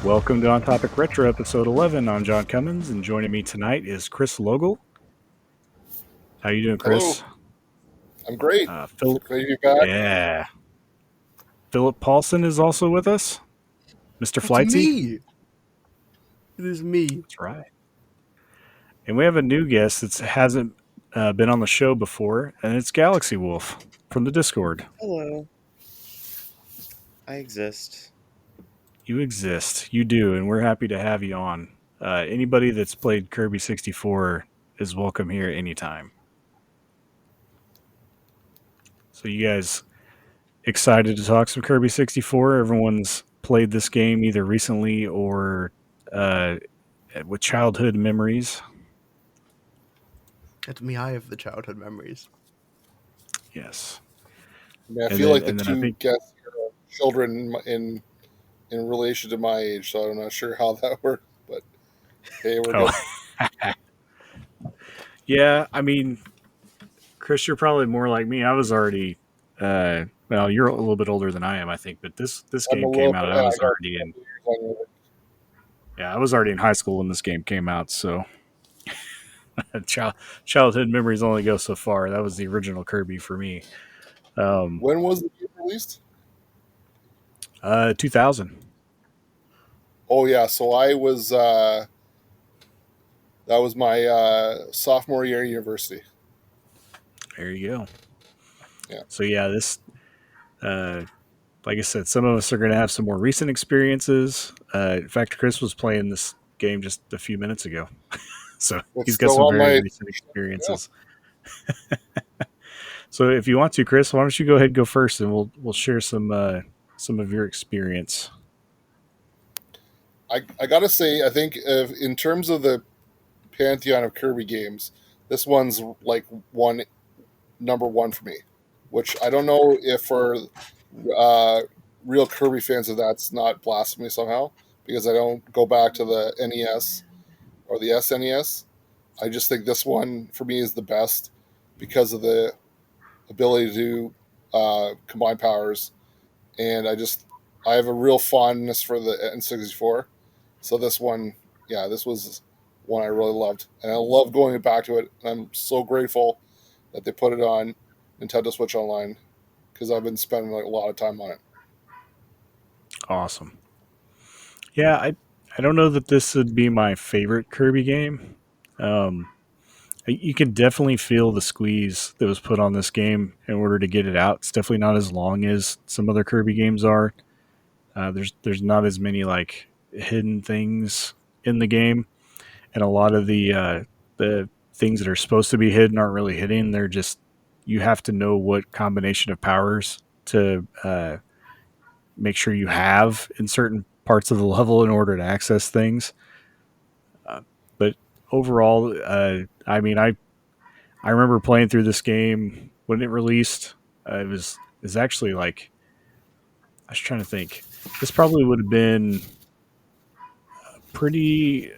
Welcome to On Topic Retro, episode 11. I'm John Cummins, and joining me tonight is Chris Logal. How you doing, Hello, Chris? I'm great. Philip, Glad to be back. yeah. Philip Paulson is also with us. Mr. That's Flightsy. me. It is me. That's right. And we have a new guest that hasn't been on the show before, and it's Galaxy Wolf from the Discord. Hello. I exist. You exist. You do, and we're happy to have you on. Anybody that's played Kirby 64 is welcome here anytime. So you guys excited to talk some Kirby 64? Everyone's played this game either recently or with childhood memories. That's me. I have the childhood memories. Yes. I mean, I And feel then- like the and then I two think- guests here are children in relation to my age, so I'm not sure how that works. But hey, we're Oh. good. Yeah, I mean, Chris, you're probably more like me. I was already, well, you're a little bit older than I am, I think, but this I'm a game little came out. bit- I was I got already in, a couple years on you. yeah, I was already in high school when this game came out. So, childhood memories only go so far. That was the original Kirby for me. When was the game released? 2000. Oh yeah, so I was that was my sophomore year at university. There you go. Yeah. So yeah, this, like I said, some of us are going to have some more recent experiences. In fact, Chris was playing this game just a few minutes ago, so It's he's got still some on very my- recent experiences. So if you want to, Chris, why don't you go ahead and go first, and we'll share some of your experience. I gotta say, I think in terms of the pantheon of Kirby games, this one's like number one for me. Which I don't know if for real Kirby fans, if that's not blasphemy somehow, because I don't go back to the NES or the SNES. I just think this one for me is the best because of the ability to combine powers, and I have a real fondness for the N64. So this one, yeah, this was one I really loved, and I love going back to it. And I'm so grateful that they put it on Nintendo Switch Online because I've been spending like a lot of time on it. Awesome. Yeah, I don't know that this would be my favorite Kirby game. You can definitely feel the squeeze that was put on this game in order to get it out. It's definitely not as long as some other Kirby games are. There's not as many like hidden things in the game, and a lot of the things that are supposed to be hidden aren't really hidden. They're just, you have to know what combination of powers to make sure you have in certain parts of the level in order to access things. But overall, I mean, I remember playing through this game when it released. It was actually like, I was trying to think. This probably would have been pretty.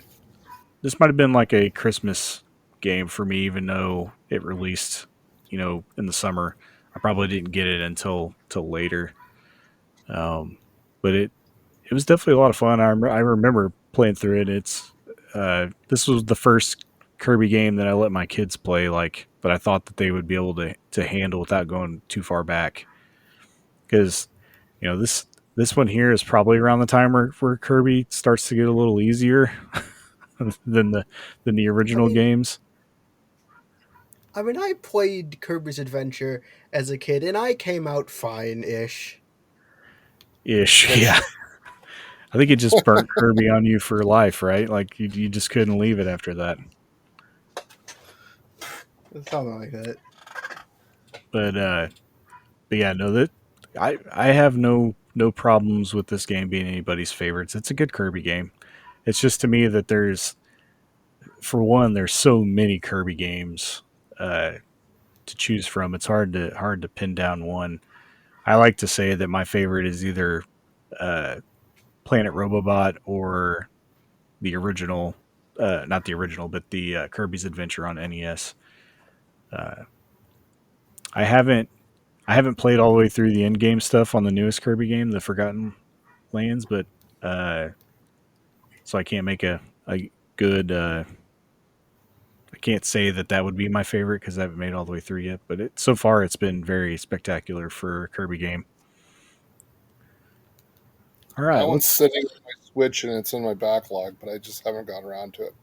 This might have been like a Christmas game for me, even though it released, in the summer. I probably didn't get it until later. But it was definitely a lot of fun. I remember playing through it. This was the first Kirby game that I let my kids play, like, that I thought that they would be able to handle without going too far back. Because this one here is probably around the time where Kirby starts to get a little easier than the original games. I mean, I played Kirby's Adventure as a kid, and I came out fine-ish. Ish, yeah. I think it just burnt Kirby on you for life, right? Like you just couldn't leave it after that. Something like that. But yeah, no, that I have no problems with this game being anybody's favorites. It's a good Kirby game. It's just to me that for one, there's so many Kirby games to choose from. It's hard to pin down one. I like to say that my favorite is either Planet Robobot or the original, not the original, but the Kirby's Adventure on NES. I haven't played all the way through the end game stuff on the newest Kirby game, the Forgotten Lands, but so I can't make a good. I can't say that that would be my favorite because I haven't made it all the way through yet. But so far, it's been very spectacular for a Kirby game. All right, That one's let's. sitting on my Switch and it's in my backlog, but I just haven't gotten around to it.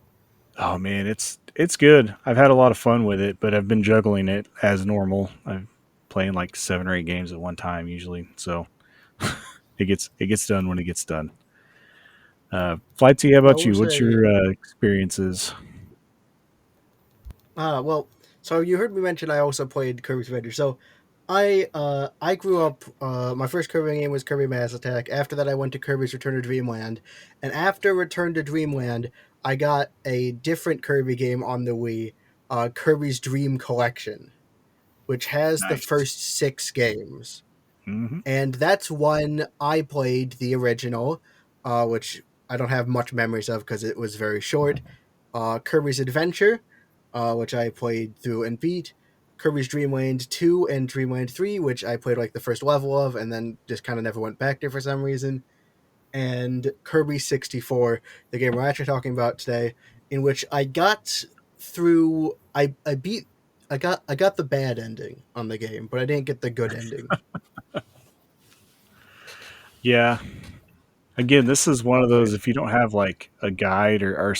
Oh man, it's good. I've had a lot of fun with it, but I've been juggling it as normal. I'm playing like 7 or 8 games at one time usually, so it gets done when it gets done. Flighty, how I about will you? What's say, your experiences? well, so you heard me mention I also played Kirby's Adventure. So I grew up. My first Kirby game was Kirby Mass Attack. After that, I went to Kirby's Return to Dreamland, and after Return to Dreamland, I got a different Kirby game on the Wii, Kirby's Dream Collection, which has the Nice. first 6 games. Hmm. And that's one I played the original, which I don't have much memories of because it was very short. Kirby's Adventure, which I played through and beat. Kirby's Dreamland 2 and Dreamland 3, which I played like the first level of and then just kind of never went back there for some reason. And Kirby 64, the game we're actually talking about today, in which I got through I beat I got the bad ending on the game, but I didn't get the good ending. Yeah. Again, this is one of Okay. those. If you don't have like a guide or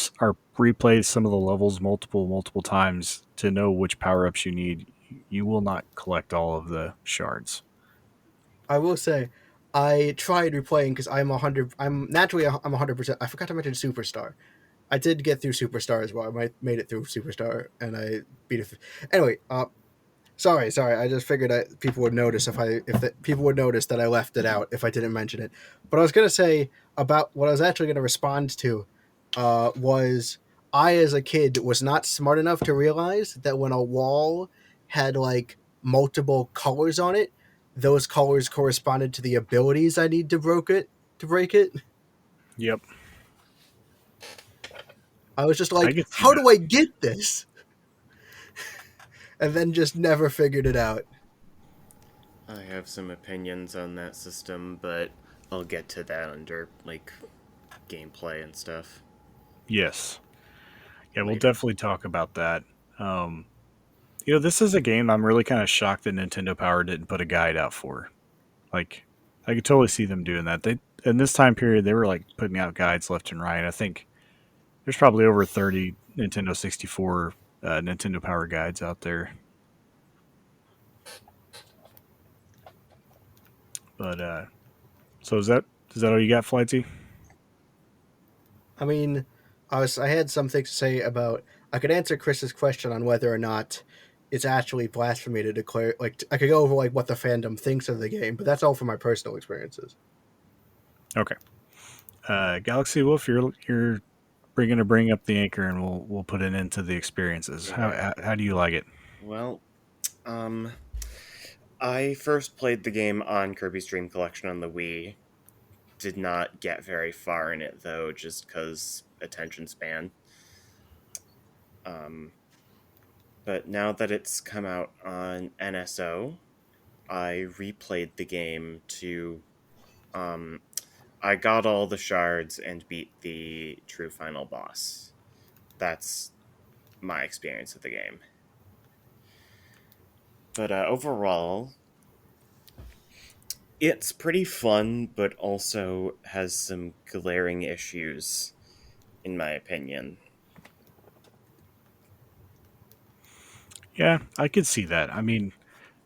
replay some of the levels multiple times to know which power ups you need, you will not collect all of the shards. I will say, I tried replaying because I'm 100. I'm naturally I'm 100%. I forgot to mention Superstar. I did get through Superstar as well. Made it through Superstar and I beat it. Anyway, sorry. I just figured people would notice people would notice that I left it out if I didn't mention it. But I was gonna say about what I was actually gonna respond to, was I as a kid was not smart enough to realize that when a wall had like multiple colors on it, those colors corresponded to the abilities I need to break it. Yep, I was just I like, can see how that. do I get this? And then just never figured it out. I have some opinions on that system, but I'll get to that under like gameplay and stuff Yes, yeah, we'll later. definitely talk about that. Um, this is a game I'm really kind of shocked that Nintendo Power didn't put a guide out for. Like, I could totally see them doing that. They in this time period they were like putting out guides left and right. I think there's probably over 30 Nintendo 64 Nintendo Power guides out there. But so is that all you got, Flighty? I mean, I had some things to say about. I could answer Chris's question on whether or not it's actually blasphemy to declare. Like, I could go over like what the fandom thinks of the game, but that's all from my personal experiences. Okay. Galaxy Wolf, you're going to bring up the anchor, and we'll put it into the experiences. How Yeah. how do you like it? Well, um, I first played the game on Kirby's Dream Collection on the Wii. Did not get very far in it though, just because attention span. Um, but now that it's come out on NSO, I replayed the game to. Um, I got all the shards and beat the true final boss. That's my experience of the game. But overall, it's pretty fun, but also has some glaring issues, in my opinion. Yeah, I could see that. I mean,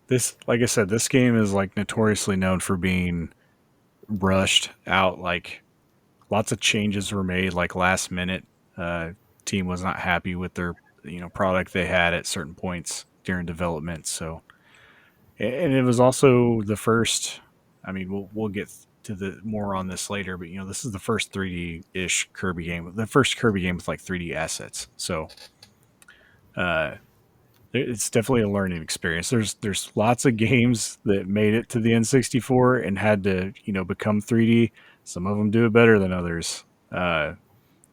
this, like I said, this game is like notoriously known for being rushed out. Like lots of changes were made, like last minute. Uh, Team was not happy with their product they had at certain points during development. So, and it was also the first. I mean, we'll get to the more on this later, but this is the first 3D ish Kirby game, the first Kirby game with like 3D assets. So, uh, it's definitely a learning experience. There's lots of games that made it to the N64 and had to become 3D. Some of them do it better than others.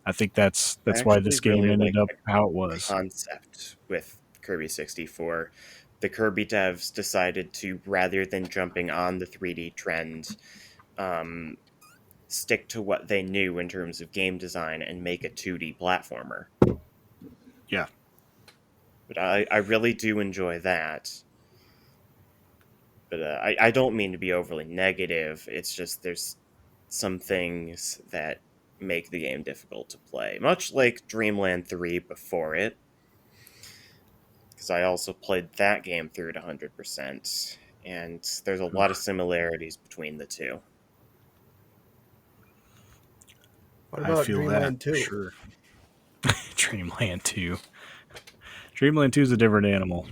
I think that's I that's why actually this game really ended like up the how it was. concept with Kirby 64. The Kirby devs decided to, rather than jumping on the 3D trend, um, stick to what they knew in terms of game design and make a 2D platformer. Yeah, But I really do enjoy that. But I don't mean to be overly negative. It's just there's some things that make the game difficult to play, much like Dreamland 3 before it, because I also played that game through at 100%, and there's a lot of oof, similarities between the two. What I about feel that Dreamland for 2? sure. Dreamland 2. Dreamland 2 is a different animal.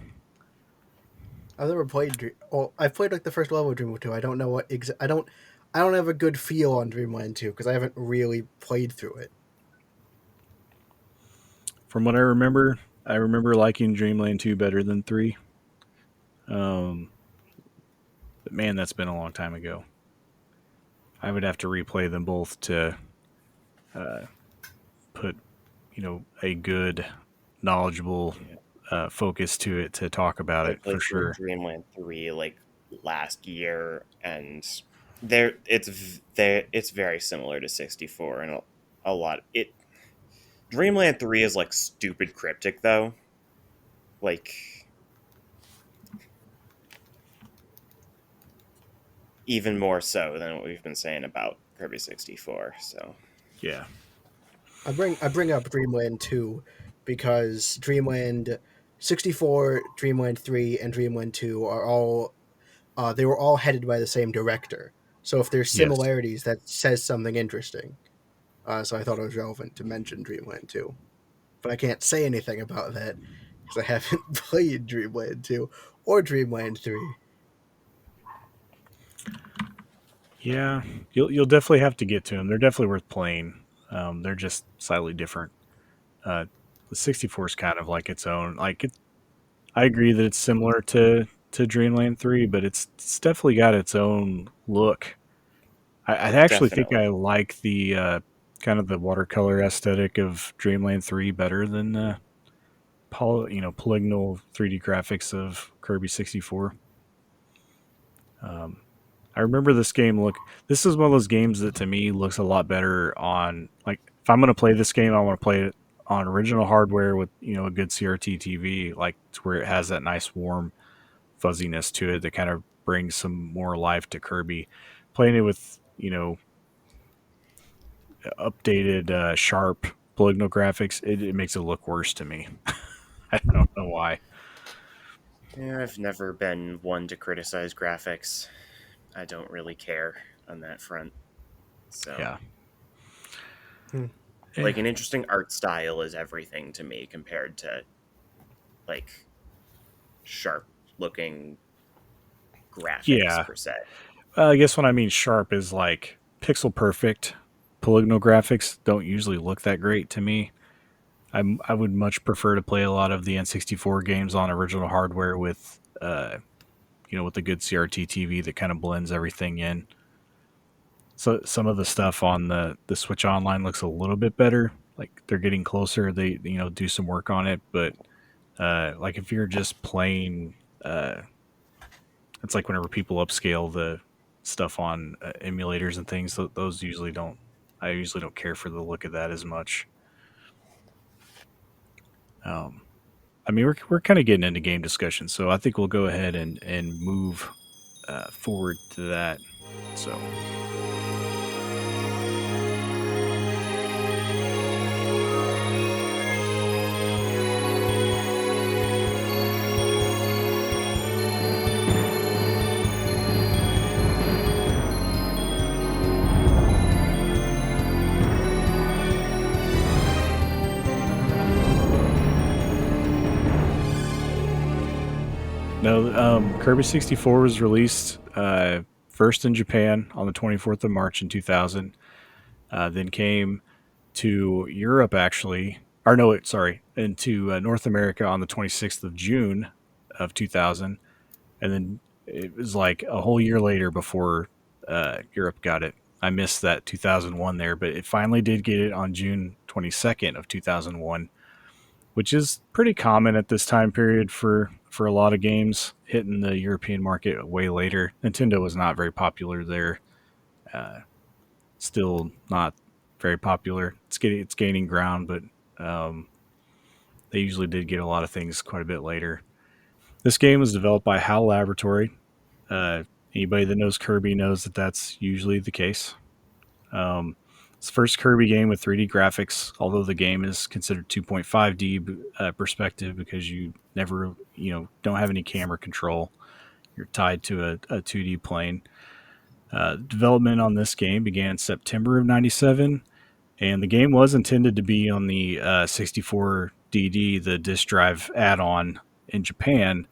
I've never played. Oh, I've played like the first level of Dreamland 2. I don't know what I don't have a good feel on Dreamland 2 because I haven't really played through it. From what I remember liking Dreamland 2 better than 3. Um, but man, that's been a long time ago. I would have to replay them both to uh, put, a good, knowledgeable Yeah. focus to it to talk about I it for played through sure. Dreamland 3 like last year, and it's very similar to 64 and a lot. Dreamland 3 is like stupid cryptic though. Like even more so than what we've been saying about Kirby 64. So Yeah. I bring up Dreamland 2 because Dreamland 64, Dreamland 3, and Dreamland 2 are all they were all headed by the same director. So if there's Yes. similarities, that says something interesting. So I thought it was relevant to mention Dreamland 2. But I can't say anything about that because I haven't played Dreamland 2 or Dreamland 3. Yeah. You'll definitely have to get to them. They're definitely worth playing. They're just slightly different. Uh, the 64 is kind of like its own. I agree that it's similar to Dreamland 3, but it's definitely got its own look. I actually think definitely. I like the kind of the watercolor aesthetic of Dreamland 3 better than the polygonal 3D graphics of Kirby 64. Um, I remember this game look. This is one of those games that to me looks a lot better on like if I'm going to play this game, I want to play it on original hardware with a good CRT TV, like to where it has that nice warm fuzziness to it that kind of brings some more life to Kirby. Playing it with updated sharp polygonal graphics, it makes it look worse to me. I don't know why. Yeah, I've never been one to criticize graphics. I don't really care on that front. So, Yeah. Hmm. Eh, like, an interesting art style is everything to me compared to, like, sharp looking graphics, yeah. per se. I guess what I mean sharp is like pixel perfect. Polygonal graphics don't usually look that great to me. I would much prefer to play a lot of the N64 games on original hardware with with a good CRT TV that kind of blends everything in. So some of the stuff on the Switch Online looks a little bit better. Like they're getting closer. They do some work on it, but like if you're just playing, it's like whenever people upscale the stuff on emulators and things. Those usually don't. I usually don't care for the look of that as much. Um, I mean, we're kind of getting into game discussion, so I think we'll go ahead and move forward to that. So no, Kirby 64 was released first in Japan on the 24th of March in 2000. Then came to Europe actually, or no, sorry, into North America on the 26th of June of 2000, and then it was like a whole year later before Europe got it. I missed that 2001 there, but it finally did get it on June 22nd of 2001, which is pretty common at this time period for a lot of games hitting the European market way later. Nintendo was not very popular there. Uh, still not very popular. It's gaining ground, but um, they usually did get a lot of things quite a bit later. This game was developed by HAL Laboratory. Uh, Anybody that knows Kirby knows that that's usually the case. It's the first Kirby game with 3D graphics, although the game is considered 2.5D perspective because you never, don't have any camera control. You're tied to a 2D plane. Development on this game began in September of '97, and the game was intended to be on the 64DD, the disk drive add-on in Japan.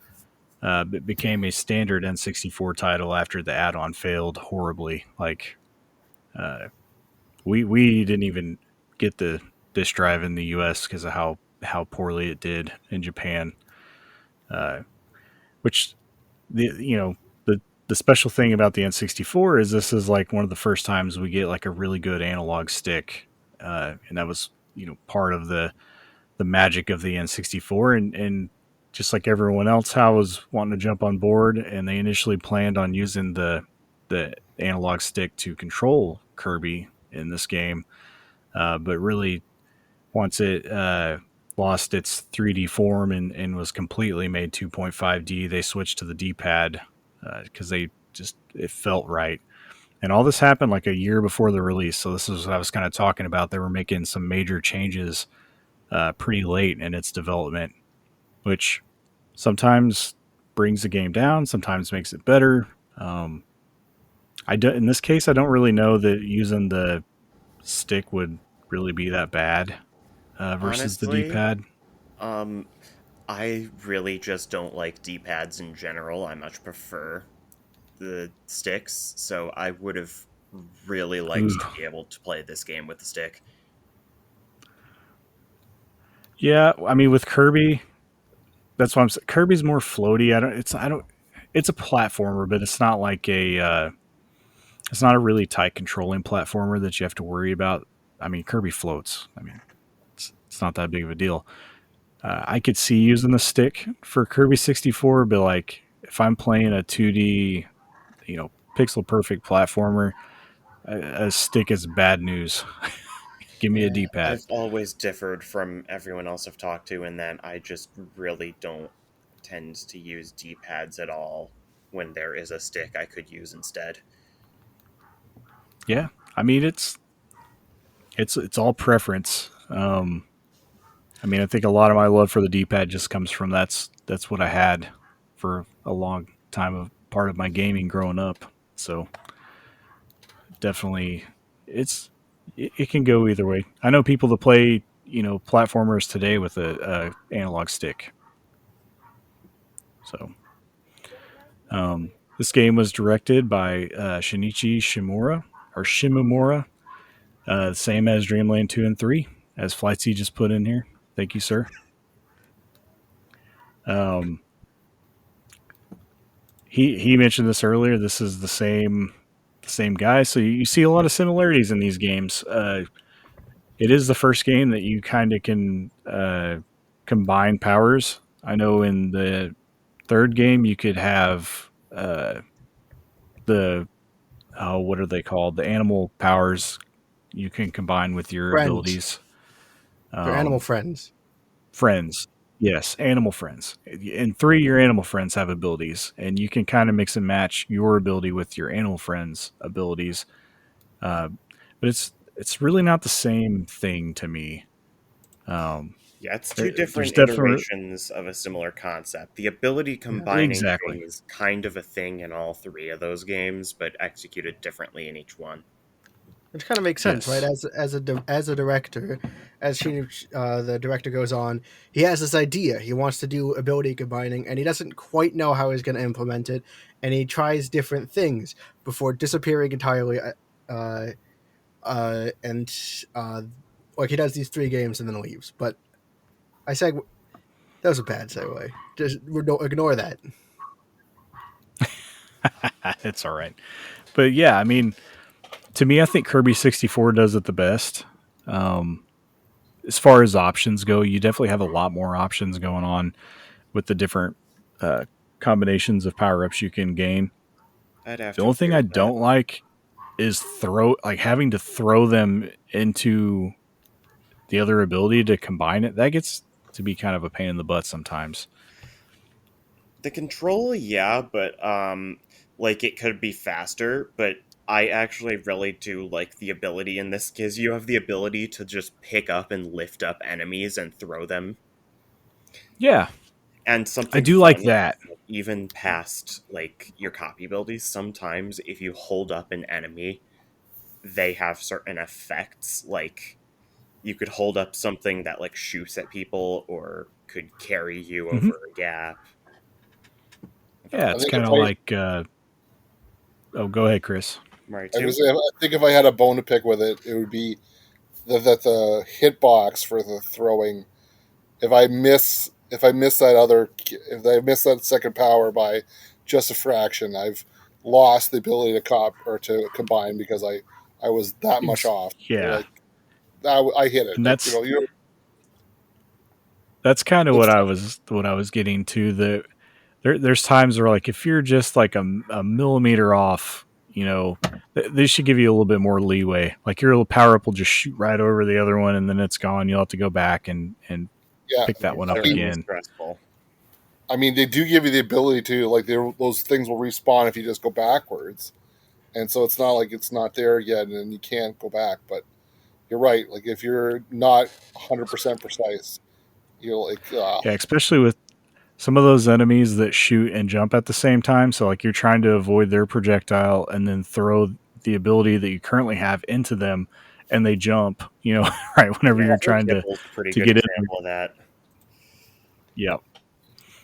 It became a standard N64 title after the add-on failed horribly. Like uh, we didn't even get the disk drive in the U.S. because of how poorly it did in Japan. Uh, which the special thing about the N64 is this is like one of the first times we get like a really good analog stick, and that was part of the magic of the N64, and just like everyone else, Hal was wanting to jump on board, and they initially planned on using the analog stick to control Kirby in this game, but really once it lost its 3D form and was completely made 2.5D, they switched to the D-pad because they just it felt right. And all this happened like a year before the release. So this is what I was kind of talking about. They were making some major changes pretty late in its development, which sometimes brings the game down, sometimes makes it better. In this case, I don't really know that using the stick would really be that bad versus the D Honestly, pad. um, I really just don't like D-pads in general. I much prefer the sticks, so I would have really liked to be able to play this game with the stick. Yeah, I mean with Kirby, that's why I'm saying Kirby's more floaty. I don't. It's a platformer, but it's not like a. It's not a really tight controlling platformer that you have to worry about. I mean, Kirby floats. I mean, it's not that big of a deal. I could see using the stick for Kirby 64, but like if I'm playing a 2D, pixel perfect platformer, a stick is bad news. Give me a Yeah. D pad. I've always differed from everyone else I've talked to in that I just really don't tend to use D-pads at all when there is a stick I could use instead. Yeah, I mean it's all preference. I mean, I think a lot of my love for the D-pad just comes from that's what I had for a long time of part of my gaming growing up. So definitely, it's it can go either way. I know people that play platformers today with a analog stick. So this game was directed by Shinichi Shimura or Shimamura, same as Dreamland 2 and 3, as Flightsy just put in here. Thank you, sir. Um, he mentioned this earlier. This is the same guy, so you see a lot of similarities in these games. It is the first game that you kind of can combine powers. I know in the third game you could have the what are they called? The animal powers you can combine with your Friends. abilities. They're animal Um, friends. Friends, yes, animal friends. In three, your animal friends have abilities, and you can kind of mix and match your ability with your animal friends' abilities. Uh, but it's really not the same thing to me. Um, Yeah, it's two there's different definitely iterations of a similar concept. The ability Yeah. combining thing exactly is kind of a thing in all three of those games, but executed differently in each one. Which kind of makes sense, right? yes, As a director, as the director goes on, he has this idea. He wants to do ability combining, and he doesn't quite know how he's going to implement it. And he tries different things before disappearing entirely. Uh, and like he does these three games and then leaves. But I said that was a bad segue. Just ignore that. it's all right. But yeah, I mean, to me, I think Kirby 64 does it the best. Um, as far as options go, you definitely have a lot more options going on with the different uh, combinations of power ups you can gain. I'd have The to only agree thing I with that. don't like is having to throw them into the other ability to combine it. That gets to be kind of a pain in the butt sometimes. The control, yeah, but like it could be faster, but I actually really do like the ability in this because you have the ability to just pick up and lift up enemies and throw them. Yeah, And I something do like fun that. is that even past like your copy abilities, sometimes if you hold up an enemy, they have certain effects. Like you could hold up something that like shoots at people or could carry you Hmm. over a gap. I thought Yeah, I that it's think was if kind of like. Oh, go ahead, Chris. Mario I 2. was, I think if I had a bone to pick with it, it would be that the hitbox for the throwing. If I miss that other, if I miss that second power by just a fraction, I've lost the ability to cop or to combine because I was that much off. Yeah, Like I hit it. and Like that's kind of it's what I was getting to. There's times where like if you're just like a millimeter off, they should give you a little bit more leeway. Like your little power up will just shoot right over the other one, and then it's gone. You'll have to go back and yeah. pick that It's one I up mean, certainly again. stressful. they do give you the ability to like those things will respawn if you just go backwards, and so it's not like it's not there yet and you can't go back. But you're right. Like if you're not 100% precise, you'll like Yeah, especially with some of those enemies that shoot and jump at the same time. So like you're trying to avoid their projectile and then throw the ability that you currently have into them, and they jump. Right whenever Yeah, you're trying Airtable's a pretty to good get in. example of that. Yeah.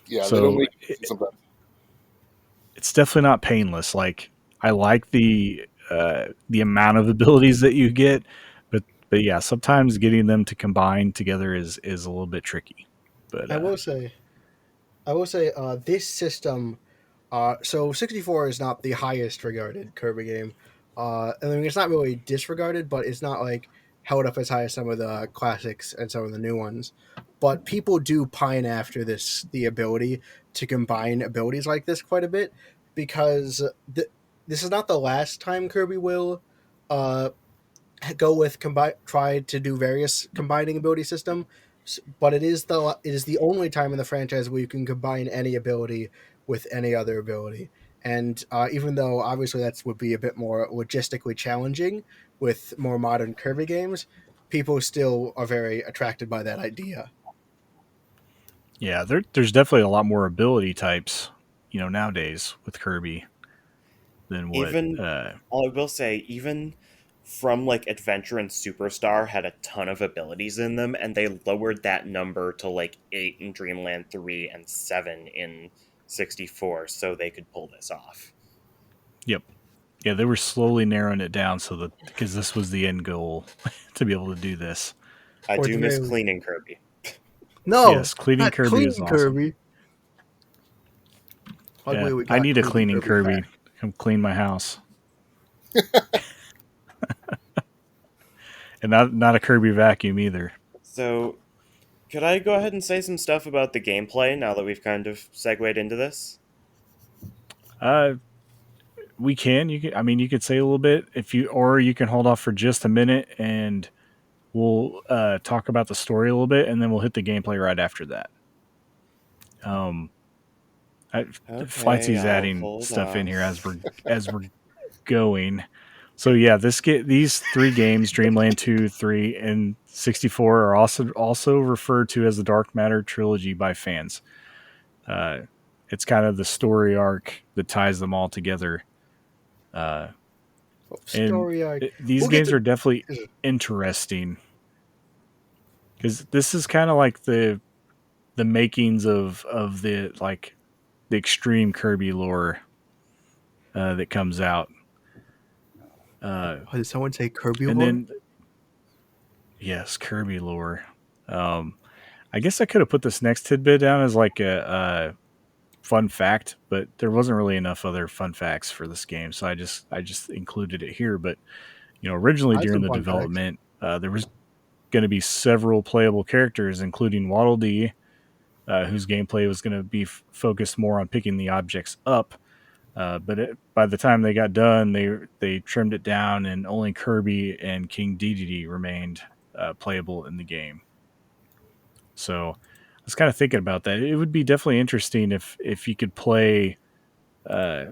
yeah, they don't So make it easy sometimes. it's definitely not painless. Like I like the amount of abilities that you get, but yeah, sometimes getting them to combine together is a little bit tricky. But I will say, this system. So 64 is not the highest regarded Kirby game. I mean, it's not really disregarded, but it's not like held up as high as some of the classics and some of the new ones. But people do pine after the ability to combine abilities like this quite a bit because this is not the last time Kirby will uh, go with try to do various combining ability system, but it is the only time in the franchise where you can combine any ability with any other ability. And even though obviously that would be a bit more logistically challenging with more modern Kirby games, people still are very attracted by that idea. yeah, there's definitely a lot more ability types, nowadays with Kirby than what. Even, I will say, even from like Adventure and Superstar had a ton of abilities in them, and they lowered that number to like 8 in Dreamland 3 and 7 in 64 so they could pull this off. Yep. Yeah, they were slowly narrowing it down so that because this was the end goal to be able to do this. I Or do the miss very cleaning Kirby. no, Yes, cleaning not Kirby is clean awesome. Kirby. Yeah, Luckily, we I got need a cleaning cleaning Kirby back. Kirby to come clean my house, and not a Kirby vacuum either. So, could I go ahead and say some stuff about the gameplay now that we've kind of segued into this? Uh, we can. You can. I mean, you could say a little bit if you, or you can hold off for just a minute, and we'll talk about the story a little bit, and then we'll hit the gameplay right after that. Um, Okay, Flightsy's I'll adding hold stuff in here off. as we're going. So yeah, these three games, Dreamland 2, 3, and 64, are also referred to as the Dark Matter trilogy by fans. Uh, it's kind of the story arc that ties them all together. Uh, and Story arc. these We'll get games to. are definitely interesting because this is kind of like the makings of the like the extreme Kirby lore that comes out. Did someone say Kirby And lore? then yes, Kirby lore. Um, I guess I could have put this next tidbit down as like a fun fact, but there wasn't really enough other fun facts for this game, so I just included it here. But originally I have during some the fun facts. development, there was going to be several playable characters, including Waddle Dee, whose gameplay was going to be focused more on picking the objects up. By the time they got done, they trimmed it down, and only Kirby and King Dedede remained playable in the game. So I was kind of thinking about that. It would be definitely interesting if you could play uh,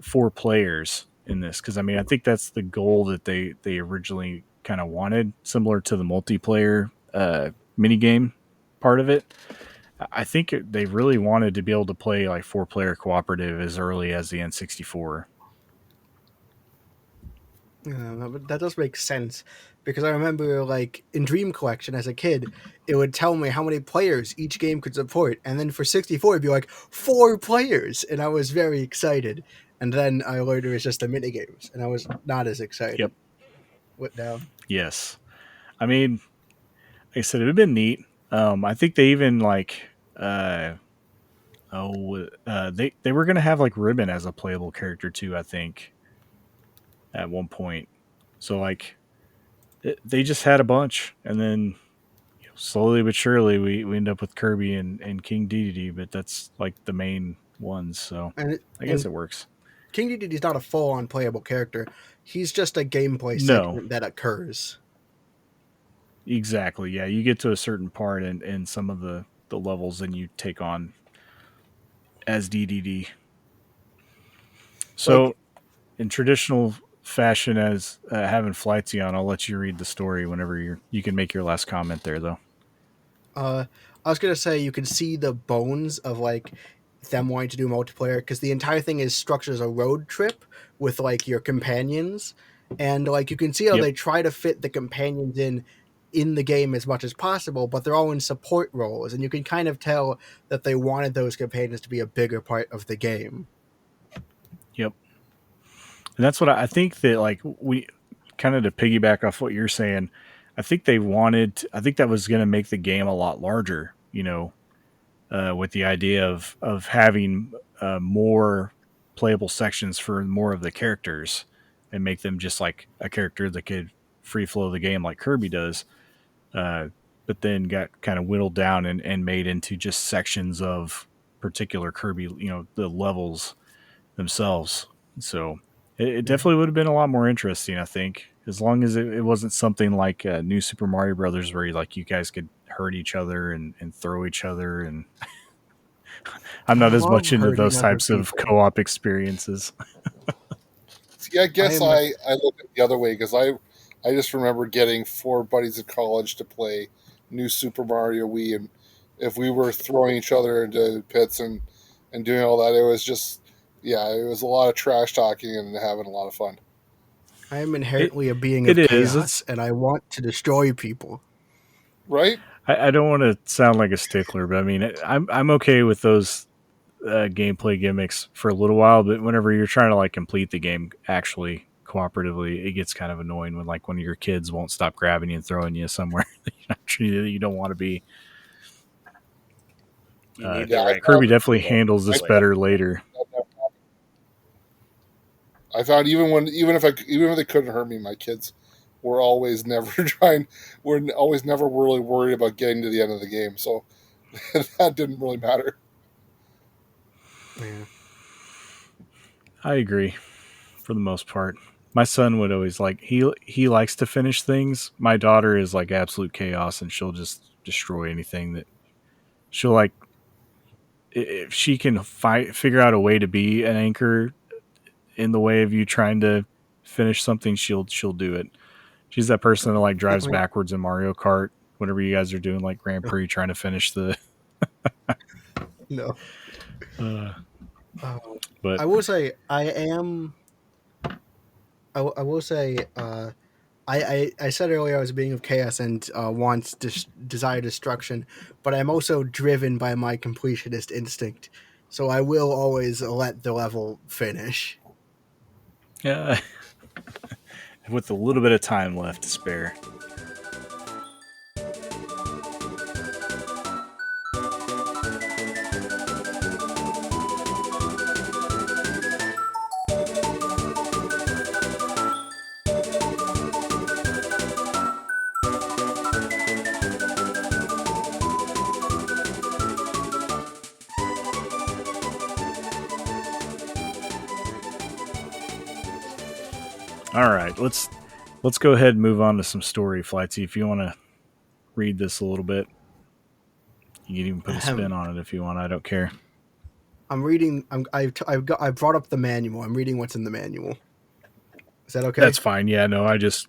4 players in this, because I mean I think that's the goal that they originally kind of wanted, similar to the multiplayer mini game part of it. I think they really wanted to be able to play like 4 player cooperative as early as the N64. Yeah, but that does make sense because I remember, like in Dream Collection as a kid, it would tell me how many players each game could support, and then for 64, it'd be like 4 players, and I was very excited. And then I learned it was just the mini games, and I was not as Yep. excited. What down? Yes. I mean, like I said, it would have been neat. I think they even like they were gonna have like Ribbon as a playable character too. I think at one point. So like they just had a bunch, and then slowly but surely we end up with Kirby and King Dedede, but that's like the main ones. So And I guess and it works. King Dedede is not a full-on playable character. He's just a gameplay No, segment that occurs. exactly. Yeah, you get to a certain part in some of the levels, and you take on as DDD. Like So in traditional fashion, as having flights on, I'll let you read the story whenever you can make your last comment there, though. I was gonna say, you can see the bones of like them wanting to do multiplayer because the entire thing is structured as a road trip with like your companions, and like you can see how Yep. they try to fit the companions in the game as much as possible, but they're all in support roles, and you can kind of tell that they wanted those companions to be a bigger part of the game. Yep. And that's what I think that like we kind of to piggyback off what you're saying. I think they wanted. I think that was going to make the game a lot larger. With the idea of having more playable sections for more of the characters, and make them just like a character that could free flow the game like Kirby does. Uh, but then got kind of whittled down and made into just sections of particular Kirby, the levels themselves. So it Yeah. definitely would have been a lot more interesting, I think, as long as it wasn't something like New Super Mario Brothers where you guys could hurt each other and throw each other. And I'm I not as love much into hurting those other types of people. co-op experiences. See, I I guess am. I look at it the other way because I just remember getting 4 buddies at college to play New Super Mario Wii, and if we were throwing each other into pits and doing all that, it was just yeah, it was a lot of trash talking and having a lot of fun, I am It inherently a being it of is. chaos, and I want to destroy people. right? I don't want to sound like a stickler, but I mean I'm okay with those gameplay gimmicks for a little while, but whenever you're trying to like complete the game actually cooperatively, it gets kind of annoying when like one of your kids won't stop grabbing you and throwing you somewhere that you don't want to be. You need Yeah, the I right Kirby found definitely people handles to I this play. better later. I found even if they couldn't hurt me, my kids were always never trying. Were always never really worried about getting to the end of the game, so that didn't really matter. Yeah. I agree for the most part. My son would always like he likes to finish things. My daughter is like absolute chaos, and she'll just destroy anything that she'll like. If she can figure out a way to be an anchor in the way of you trying to finish something, she'll do it. She's that person that like drives backwards in Mario Kart whenever you guys are doing like Grand Prix trying to finish the. No. Uh, Uh, but I will say I am. I will say. I said earlier I was a being of chaos and wants desire destruction, but I'm also driven by my completionist instinct. So I will always let the level finish. yeah, with a little bit of time left to spare. All right, let's go ahead and move on to some story, Flightsy. If you want to read this a little bit, you can even put a spin Ahem. on it if you want. I don't care. I'm reading. I brought up the manual. I'm reading what's in the manual. Is that okay? That's fine. Yeah, no, I just.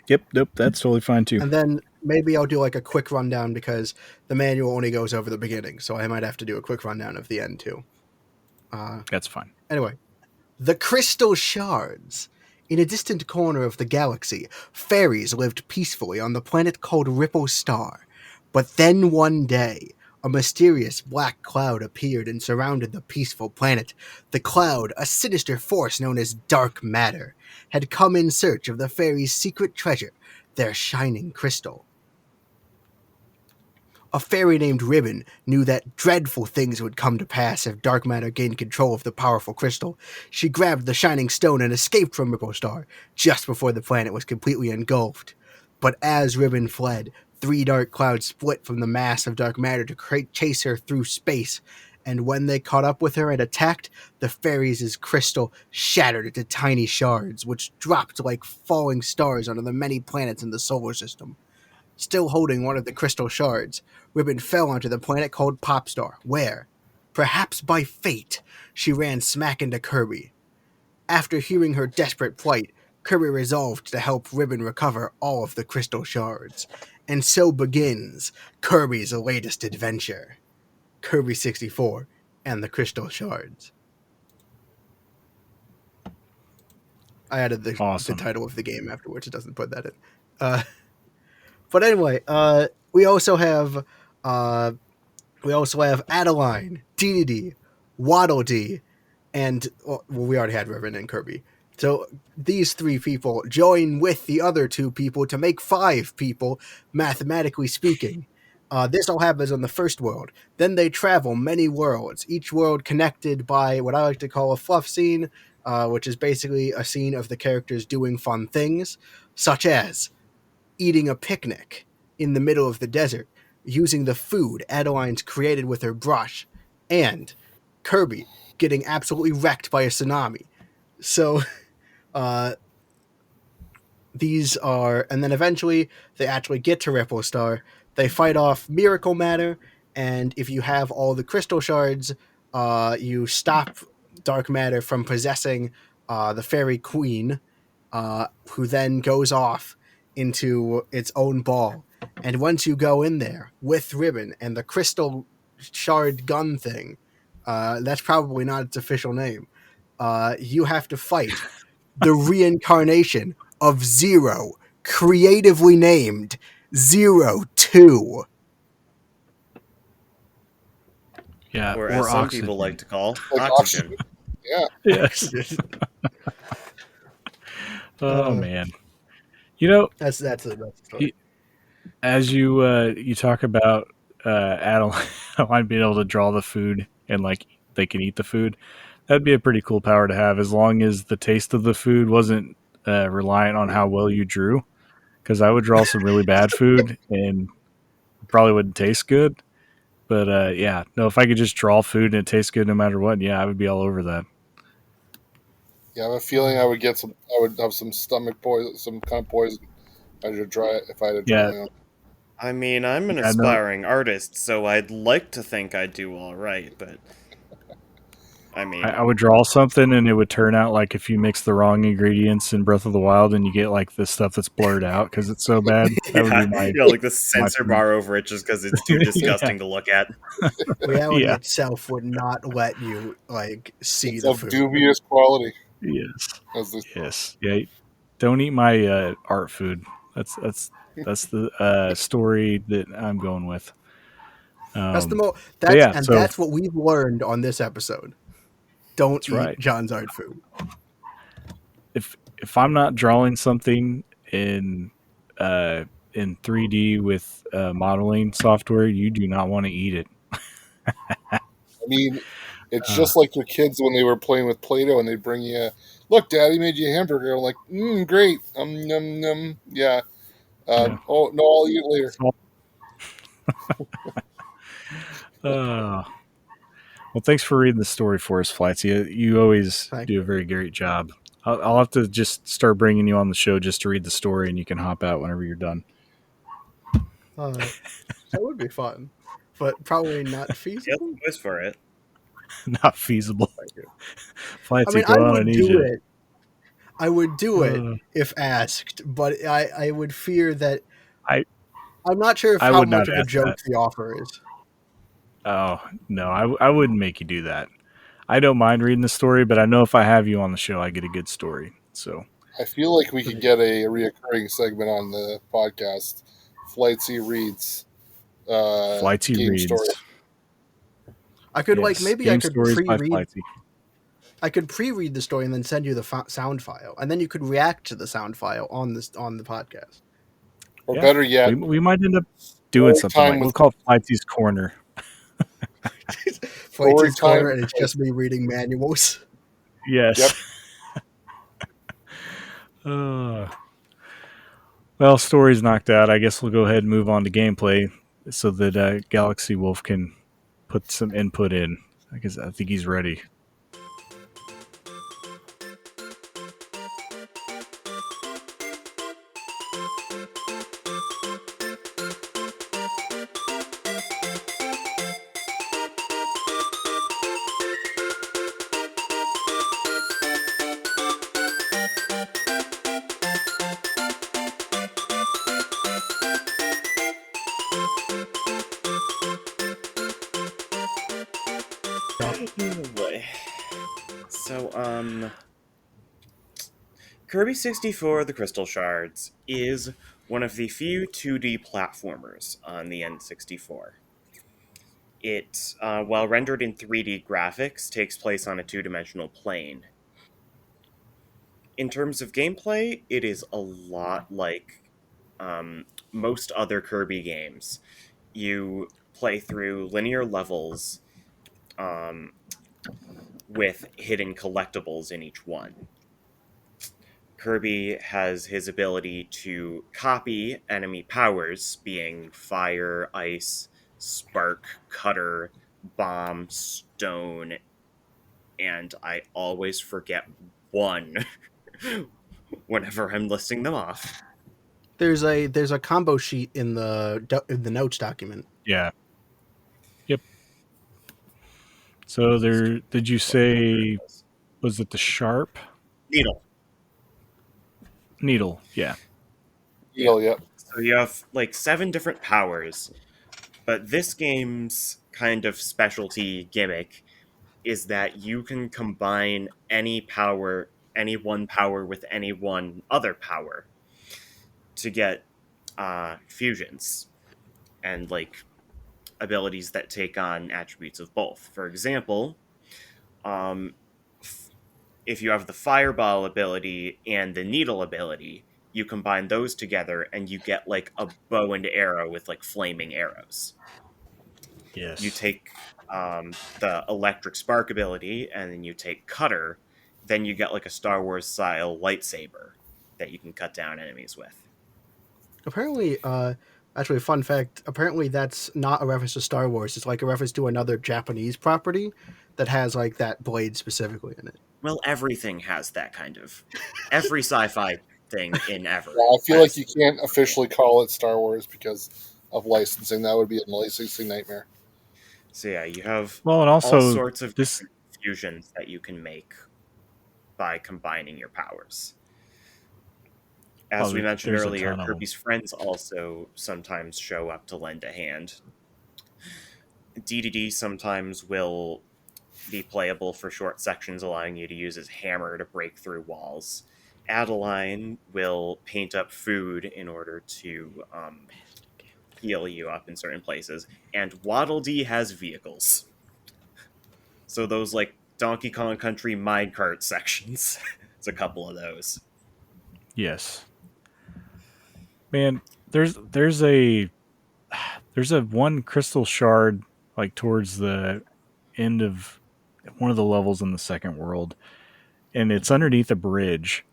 Yep, nope, that's totally fine too. And then maybe I'll do like a quick rundown because the manual only goes over the beginning, so I might have to do a quick rundown of the end too. That's fine. Anyway, the Crystal Shards. In a distant corner of the galaxy, fairies lived peacefully on the planet called Ripple Star. But then one day, a mysterious black cloud appeared and surrounded the peaceful planet. The cloud, a sinister force known as dark matter, had come in search of the fairies' secret treasure, their shining crystal. A fairy named Ribbon knew that dreadful things would come to pass if dark matter gained control of the powerful crystal. She grabbed the shining stone and escaped from Ripple Star just before the planet was completely engulfed. But as Ribbon fled, three dark clouds split from the mass of dark matter to chase her through space. And when they caught up with her and attacked, the fairies' crystal shattered into tiny shards, which dropped like falling stars onto the many planets in the solar system. Still holding one of the crystal shards, Ribbon fell onto the planet called Popstar, where, perhaps by fate, she ran smack into Kirby. After hearing her desperate plight, Kirby resolved to help Ribbon recover all of the crystal shards. And so begins Kirby's latest adventure, Kirby 64 and the Crystal Shards. I added the Awesome. title of the game afterwards. It doesn't put that in. Uh, but anyway, we also have uh, Adeline, Dedede, Waddle Dee, and well, we already had Ribbon and Kirby. So these three people join with the other two people to make five people, mathematically speaking. This all happens on the first world. Then they travel many worlds, each world connected by what I like to call a fluff scene, which is basically a scene of the characters doing fun things, such as eating a picnic in the middle of the desert, using the food Adeline's created with her brush, and Kirby getting absolutely wrecked by a tsunami. So, uh, these are, and then eventually they actually get to Ripple Star. They fight off Miracle Matter, and if you have all the crystal shards, you stop Dark Matter from possessing the Fairy Queen, who then goes off into its own ball. And once you go in there with Ribbon and the crystal shard gun thing, that's probably not its official name. You have to fight the reincarnation of Zero, creatively named Zero 2. Yeah, Or as or some people like oxygen. to call Like oxygen. Yeah. Yes. Oh Uh, man. You know, that's the story. as you talk about Adeline being able to draw the food and like they can eat the food, that'd be a pretty cool power to have as long as the taste of the food wasn't reliant on how well you drew. Because I would draw some really bad food and it probably wouldn't taste good. But yeah, no, if I could just draw food and it tastes good no matter what, yeah, I would be all over that. Yeah, I have a feeling I would get some. I would have some stomach poison, some kind of poison. I had to if I had to draw Yeah, my own. I mean, I'm an I know. aspiring artist, so I'd like to think I do all right, but I I mean, would draw something and it would turn out like if you mix the wrong ingredients in Breath of the Wild and you get like this stuff that's blurred out because it's so bad. That would be yeah, my like the my censor bar over it just because it's too yeah, disgusting to look at. Reality yeah, itself would not let you like see It's the of food. dubious quality, yes, as they yes, yeah. Don't eat my art food. That's the story that I'm going with. That's the But yeah, so that's what we've learned on this episode. Don't that's eat right. John's art food. If I'm not drawing something uh, in 3D with modeling software, you do not want to eat it. I mean, it's Uh, just like your kids when they were playing with Play-Doh and they bring you, look, Daddy made you a hamburger. I'm like, great. Num, num. Yeah. yeah. Oh, no, I'll eat it later. So, uh, well, thanks for reading the story for us, Flights. You always Thank do a you. very great job. I'll have to just start bringing you on the show just to read the story, and you can hop out whenever you're done. Uh, that would be fun, but probably not He has feasible. a voice for it. Not feasible. I Flighty, mean, I go on. I would need do you. it. I would do it Uh, if asked, but I would fear that I I'm not sure if I how would not much of a ask joke that. the offer is. Oh no, I wouldn't make you do that. I don't mind reading the story, but I know if I have you on the show, I get a good story. So I feel like we could get a reoccurring segment on the podcast. Flightsy reads Flighty game story. reads. I could Yes, maybe game stories by Flighty. I could pre-read the story and then send you the sound file, and then you could react to the sound file on the podcast. Or Yeah, better yet, we might end up doing story something time like we'll with call it Flighty's Corner. story Flightsy's time corner, and with it's just me reading manuals. Yes. Yep. Uh, well, story's knocked out. I guess we'll go ahead and move on to gameplay so that Galaxy Wolf can put some input in. I think he's ready. Oh boy. So, Kirby 64 The Crystal Shards is one of the few 2D platformers on the N64. It, while rendered in 3D graphics, takes place on a two-dimensional plane. In terms of gameplay, it is a lot like most other Kirby games. You play through linear levels um, with hidden collectibles in each one. Kirby has his ability to copy enemy powers, being fire, ice, spark, cutter, bomb, stone, and I always forget one whenever I'm listing them off. There's a combo sheet in the notes document. Yeah. Yep. So there, did you say, was it the sharp Needle. needle? Yeah. Yeah. Yep. So you have like 7 different powers, but this game's kind of specialty gimmick is that you can combine any power, any one power with any one other power to get fusions and like abilities that take on attributes of both. For example, um, if you have the fireball ability and the needle ability, you combine those together and you get like a bow and arrow with like flaming arrows. You Yes. take the electric spark ability and then you take cutter, then you get like a Star Wars style lightsaber that you can cut down enemies with. Apparently, actually, fun fact. Apparently, that's not a reference to Star Wars. It's like a reference to another Japanese property that has like that blade specifically in it. Well, everything has that kind of every sci-fi thing in ever I feel like has. you can't officially call it Star Wars because of licensing. That would be a licensing nightmare. So yeah, you have Well, and all also sorts of this. different fusions that you can make by combining your powers. As Well, we mentioned there's a earlier, ton of them. Kirby's friends also sometimes show up to lend a hand. DDD sometimes will be playable for short sections, allowing you to use his hammer to break through walls. Adeline will paint up food in order to heal you up in certain places. And Waddle Dee has vehicles. So those like Donkey Kong Country minecart sections. It's a couple of those. Yes. Man, there's a one crystal shard like towards the end of one of the levels in the second world, and it's underneath a bridge.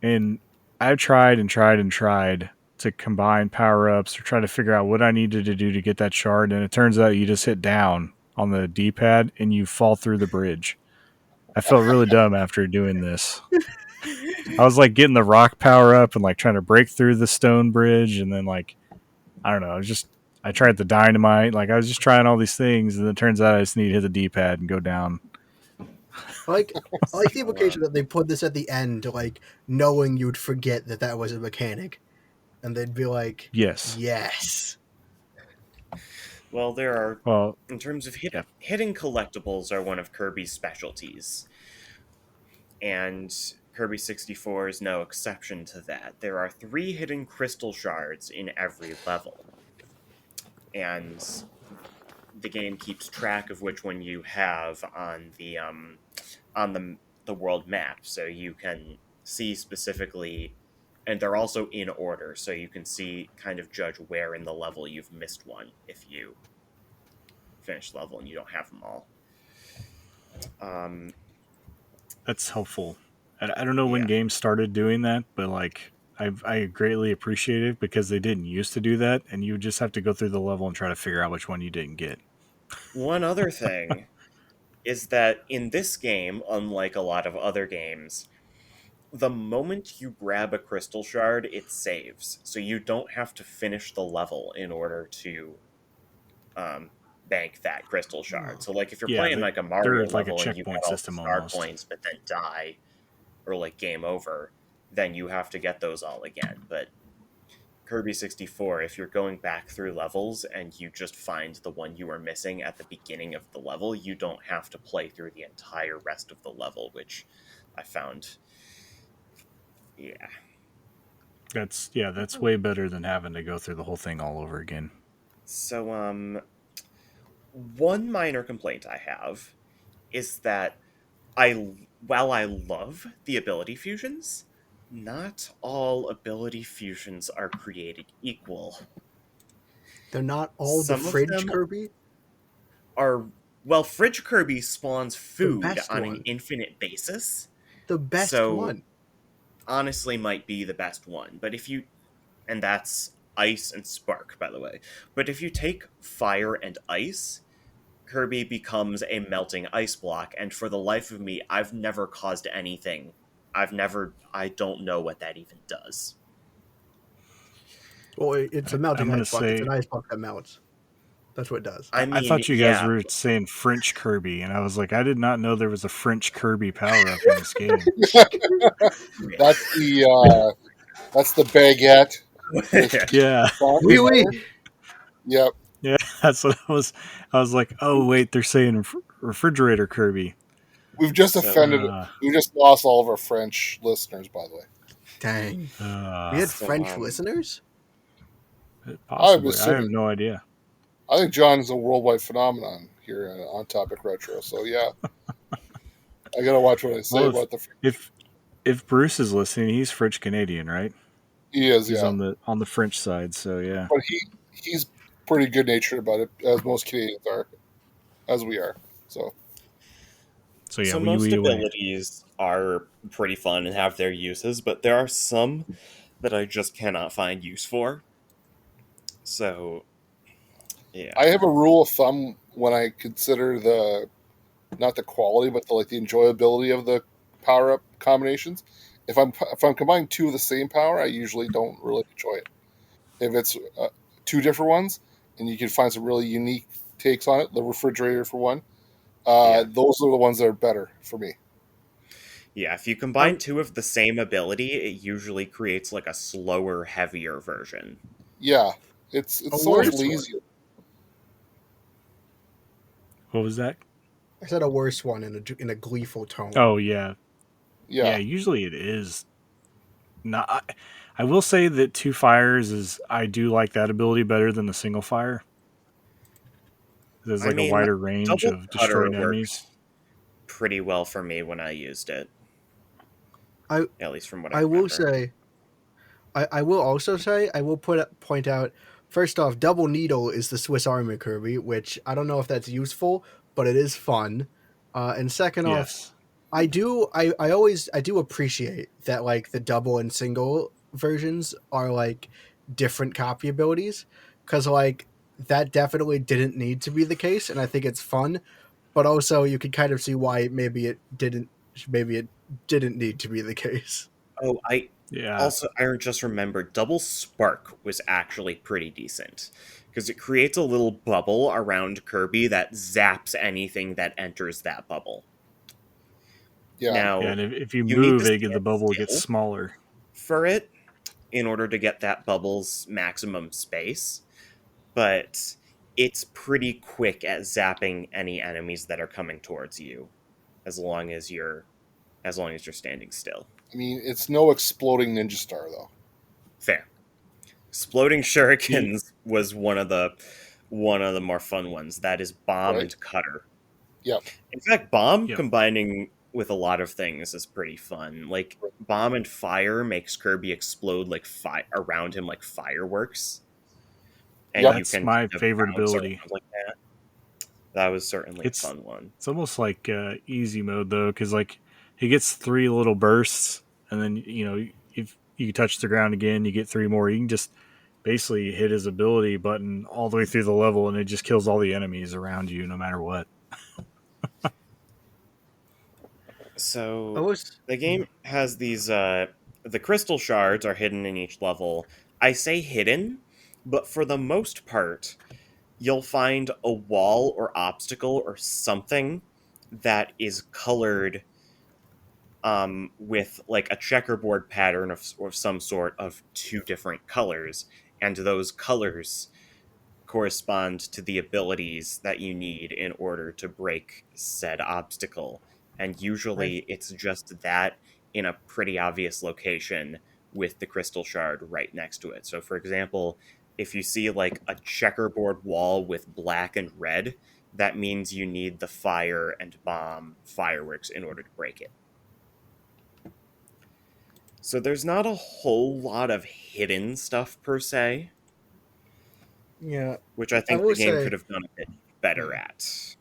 And I've tried and tried and tried to combine power ups or try to figure out what I needed to do to get that shard, and it turns out you just hit down on the D pad and you fall through the bridge. I felt really dumb after doing this. I was like getting the rock power up and like trying to break through the stone bridge, and then like I don't know, I tried the dynamite, like I was just trying all these things, and it turns out I just need to hit the D pad and go down. I like I like the So, implication that they put this at the end, like knowing you'd forget that that was a mechanic, and they'd be like, Yes. "Yes." well, there are, Well, in terms of yeah. hidden collectibles, are one of Kirby's specialties, and Kirby 64 is no exception to that. There are 3 hidden crystal shards in every level, and the game keeps track of which one you have on the world map, so you can see specifically, and they're also in order, so you can see, kind of judge where in the level you've missed one if you finish the level and you don't have them all. That's helpful. I don't know when Yeah. games started doing that, but like I greatly appreciate it because they didn't used to do that, and you would just have to go through the level and try to figure out which one you didn't get. One other thing is that in this game, unlike a lot of other games, the moment you grab a crystal shard, it saves. So you don't have to finish the level in order to um, bank that crystal shard. So, like, if you're Yeah, playing like a they're Mario like a level and you get checkpoint all the system star almost. points, but then die or like game over, then you have to get those all again. But Kirby 64, if you're going back through levels and you just find the one you were missing at the beginning of the level, you don't have to play through the entire rest of the level, which I found, yeah. That's way better than having to go through the whole thing all over again. So, one minor complaint I have is that while I love the ability fusions, not all ability fusions are created equal. They're not all the Some of fridge them Kirby. are, well, Fridge Kirby spawns The food best on an one. infinite basis, The best so one. honestly might be the best one. But if you, and that's ice and spark, by the way. But if you take fire and ice, Kirby becomes a melting ice block, and for the life of me, I've never caused anything. I don't know what that even does. Well, it's a I'm melting gonna ice block. It's an say ice block that melts. That's what it does. I I mean, thought you guys yeah, were saying French Kirby, and I was like, I did not know there was a French Kirby power up in this game. That's the baguette with Yeah, salt and Really? butter. Yep. yeah, that's what I was. I was like, oh wait, they're saying refrigerator Kirby. We've just so offended. Uh, We just lost all of our French listeners, by the way. Dang. We uh, had so French listeners? I'm Possibly, I have assuming. no idea. I think John's a worldwide phenomenon here on Topic Retro. So yeah, I gotta watch what I say Well, about the. if Bruce is listening, he's French Canadian, right? He is, He's yeah, on the French side, so yeah. but he's pretty good natured about it, as most Canadians are, as we are. So So yeah, so wee most wee away. abilities are pretty fun and have their uses, but there are some that I just cannot find use for. So yeah. I have a rule of thumb when I consider the not the quality, but the enjoyability of the power up combinations. If I'm combining two of the same power, I usually don't really enjoy it. If it's two different ones, and you can find some really unique takes on it, the refrigerator for one, Yeah. those are the ones that are better for me. Yeah, if you I, combine two of the same ability, it usually creates like a slower, heavier version. Yeah, a it's so much worse one. easier. What was that? I said a worse one in a gleeful tone. Oh yeah, yeah. Yeah, Usually it is not. I will say that two fires is I do like that ability better than the single fire. There's I like a mean, wider range double of cutter destroying enemies. worked pretty well for me when I used it, I at least from what I I will remember. say I will also say I will point out first off, Double Needle is the Swiss Army Kirby, which I don't know if that's useful, but it is fun. And second off, Yes. I do appreciate that like the double and single versions are like different copy abilities because like that definitely didn't need to be the case, and I think it's fun. But also, you could kind of see why maybe it didn't. Maybe it didn't need to be the case. Oh, Yeah, I just remembered Double Spark was actually pretty decent because it creates a little bubble around Kirby that zaps anything that enters that bubble. Yeah. yeah. Now, And if you you need move to it, the stand bubble gets still smaller. for it in order to get that bubble's maximum space, but it's pretty quick at zapping any enemies that are coming towards you as long as you're standing still. I mean, it's no exploding ninja star though, Fair. Exploding The shurikens was one of the more fun ones. That is bomb right? and cutter. Yep. In fact, bomb Yep, combining with a lot of things is pretty fun. Like bomb and fire makes Kirby explode like around him like fireworks, and Yep. you that's can my kind of favorite bounce ability. around like that. That was certainly a It's fun one. it's almost like easy mode though, because like he gets three little bursts, and then if you touch the ground again, you get three more. You can just basically hit his ability button all the way through the level, and it just kills all the enemies around you, no matter what. I So was the game has these the crystal shards are hidden in each level. I say hidden, but for the most part, you'll find a wall or obstacle or something that is colored with like a checkerboard pattern of some sort of two different colors, and those colors correspond to the abilities that you need in order to break said obstacle. And I usually it's just that in a pretty obvious location with the crystal shard right next to it. So, for example, if you see like a checkerboard wall with black and red, that means you need the fire and bomb fireworks in order to break it. So, there's not a whole lot of hidden stuff per se, yeah. which I I think will the game could say, have done a bit better yeah. at.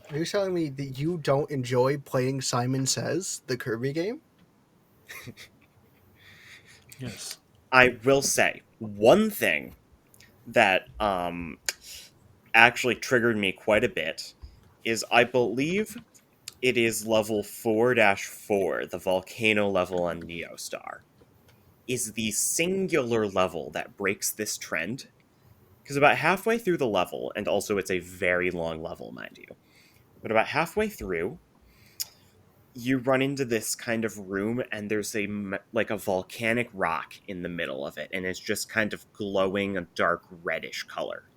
Are you telling me that you don't enjoy playing Simon Says, the Kirby game? Yes. I will say one thing that actually triggered me quite a bit is I believe it is level 4-4, the volcano level on Neostar, is the singular level that breaks this trend. Because about halfway through the level, and also it's a very long level, mind you, but about halfway through, you run into this kind of room and there's like a volcanic rock in the middle of it and it's just kind of glowing a dark reddish color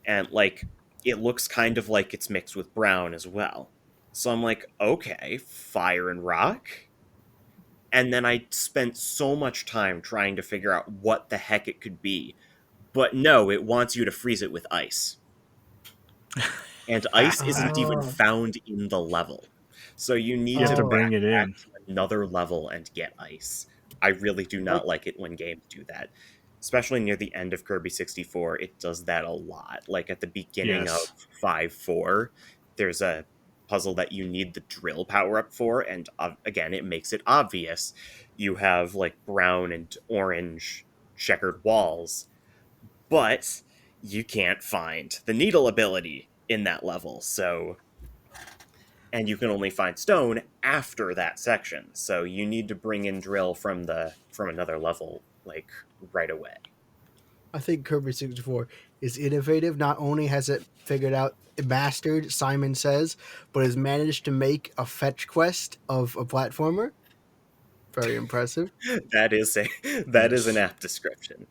and like it looks kind of like it's mixed with brown as well. So I'm like, okay, fire and rock. And then I spent so much time trying to figure out what the heck it could be, but no, it wants you to freeze it with ice, and ice isn't even Oh, found in the level. So you You need have to to oh, bring it backtrack in. to another level and get ice. I really do not like it when games do that. Especially near the end of Kirby 64, it does that a lot. Like at the beginning of Yes. 5-4, there's a puzzle that you need the drill power up for, and again, it makes it obvious. You have like brown and orange checkered walls, but you can't find the needle ability in that level. So, and you can only find stone after that section. So you need to bring in drill from another level like right away. I think Kirby 64 is innovative. Not only has it figured out, mastered Simon Says, but has managed to make a fetch quest of a platformer. Very impressive. That is an Yes. apt description.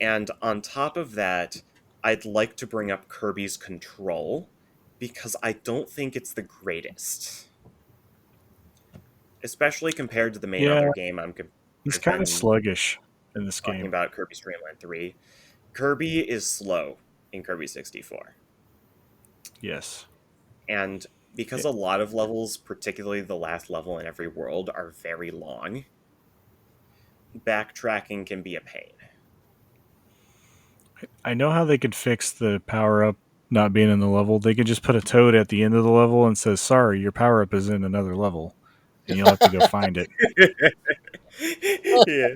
And on top of that, I'd like to bring up Kirby's control because I don't think it's the greatest, especially compared to the main Yeah, other game. he's If kind of I'm sluggish in this talking game. about Kirby's Dream Land 3, Kirby is slow in Kirby 64. Yes. And because Yeah, a lot of levels, particularly the last level in every world, are very long, backtracking can be a pain. I know how they could fix the power up not being in the level. They could just put a toad at the end of the level and says, "Sorry, your power up is in another level," and you'll have to go find it. Yeah.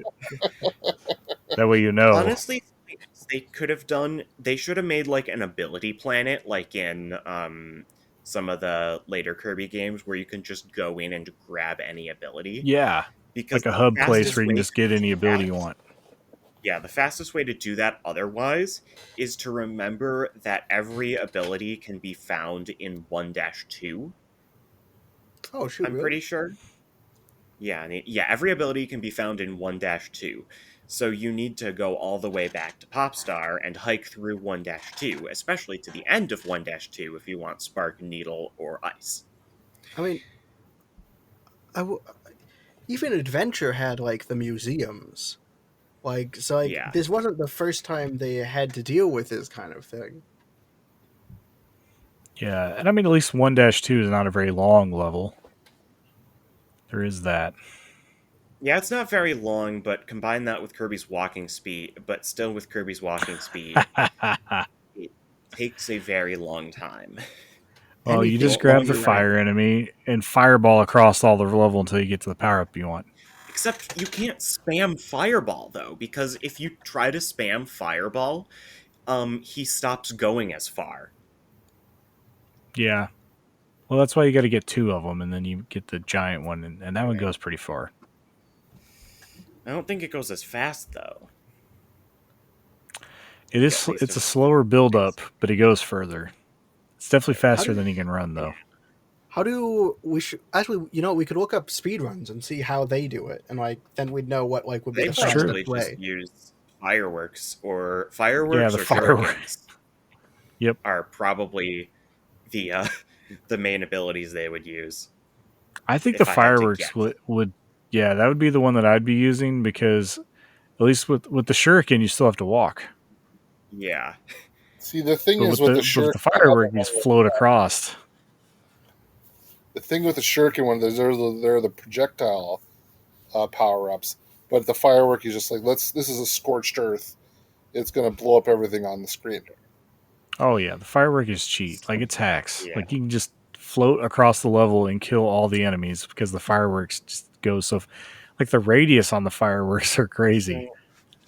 That way, you know. Honestly, they should have made like an ability planet, like in some of the later Kirby games where you can just go in and grab any ability. Yeah, Because like a the hub place fastest where you can way just get any that ability you want. yeah, the fastest way to do that otherwise is to remember that every ability can be found in 1-2. Oh shoot, I'm really? pretty sure. Yeah, yeah, every ability can be found in 1-2. So you need to go all the way back to Popstar and hike through 1-2, especially to the end of 1-2 if you want Spark, Needle, or Ice. I mean, I w- even Adventure had like the museums. Like so, like Yeah. this wasn't the first time they had to deal with this kind of thing. Yeah, and I mean at least 1-2 is not a very long level. There is that. Yeah, it's not very long, but combine that with Kirby's walking speed, but still with Kirby's walking speed, it takes a very long time. Well, you Anything just Well, grab when the you're running. fire enemy and fireball across all the level until you get to the power up you want. Except you can't spam Fireball, though, because if you try to spam Fireball, he stops going as far. Yeah. Well, that's why you got to get two of them, and then you get the giant one, and that one Right. goes pretty far. I don't think it goes as fast, though. It Yeah, is. based It's a on slower build up, things. but it goes further. It's definitely Right. how faster do than you can run, Yeah. though. how do we should actually we could look up speed runs and see how they do it, and like then we'd know what like would be They the That's true. fastest probably just way. use fireworks or Yeah, fireworks the or firework. shurikens Yep. are probably the the main abilities they would use. I think the If I had to fireworks guess. would. Yeah, that would be the one that I'd be using because at least with the shuriken you still have to walk, Yeah. See, the thing but is with with the the shuriken, I have a firework you just problem with float that. across. The thing with the shuriken one, they're the projectile power ups, but the firework is just like let's. This is a scorched earth. It's going to blow up everything on the screen. Oh yeah, the firework is cheat. Like it's hacks. Yeah. Like you can just float across the level and kill all the enemies because the fireworks just go so. Like the radius on the fireworks are crazy. So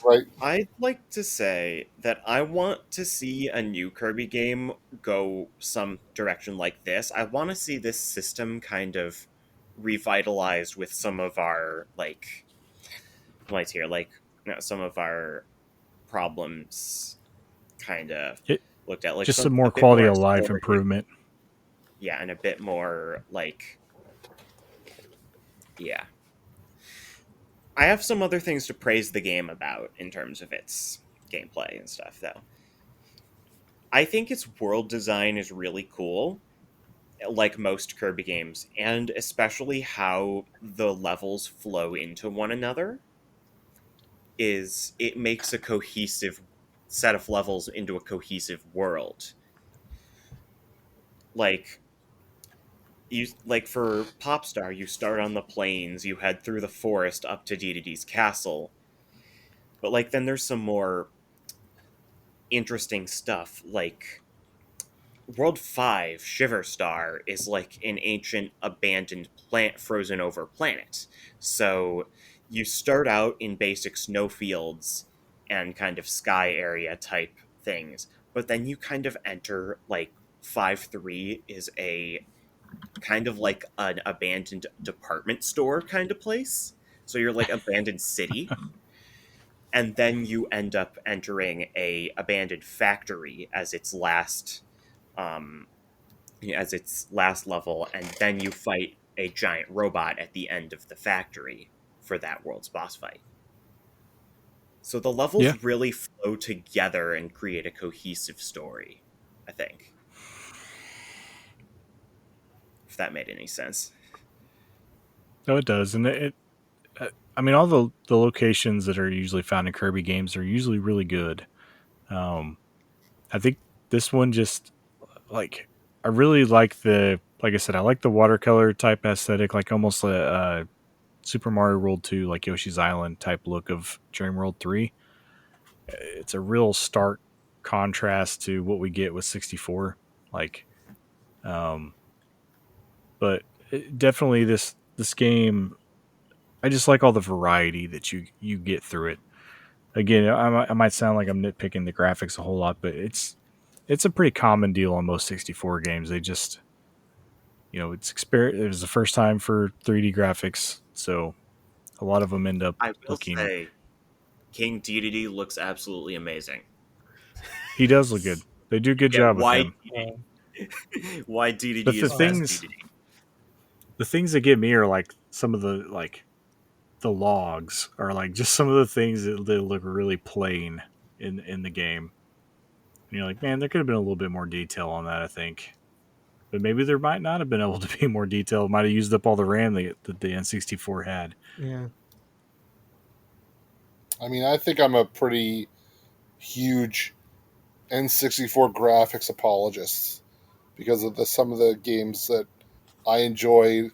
Right? I'd like to say that I want to see a new Kirby game go some direction like this. I want to see this system kind of revitalized with some of our lights here, some of our problems kind of It looked at, like just some some more a bit quality more of life accelerated, improvement. yeah, and a bit more yeah. I have some other things to praise the game about in terms of its gameplay and stuff, though. I think its world design is really cool, like most Kirby games, and especially how the levels flow into one another. Is it makes a cohesive set of levels into a cohesive world. Like for Popstar, you start on the plains, you head through the forest up to Dedede's castle, but then there's some more interesting stuff like World 5, Shiver Star, is like an ancient abandoned plant frozen over planet. So you start out in basic snowfields and kind of sky area type things, but then you kind of enter 5-3 is a kind of like an abandoned department store kind of place. So you're like abandoned city, and then you end up entering a abandoned factory um as its last level, and then you fight a giant robot at the end of the factory for that world's boss fight. So the Yeah. levels really flow together and create a cohesive story, I think. If that made any sense. No, it does, and I mean, all the locations that are usually found in Kirby games are usually really good. Um, I think this one just like I really like like I said, I like the watercolor type aesthetic, like almost a Super Mario World 2, like Yoshi's Island type look of Dream World 3. It's a real stark contrast to what we get with 64. Like, um, but definitely this game, I just like all the variety that you get through it. Again, I might sound like I'm nitpicking the graphics a whole lot, but it's a pretty common deal on most 64 games. They just it was the first time for 3D graphics, so a lot of them end up I will looking. say, King Dedede looks absolutely amazing. He does look good. They do a good Yeah, job with why him. why But DDD the is best things DDD. the things that get me are like some of the logs, are like just some of the things that look really plain in the game. And you're like, man, there could have been a little bit more detail on that, I think. But maybe there might not have been able to be more detail. It might have used up all the RAM that the N64 had. Yeah. I mean, I think I'm a pretty huge N64 graphics apologist because of some of the games that I enjoy.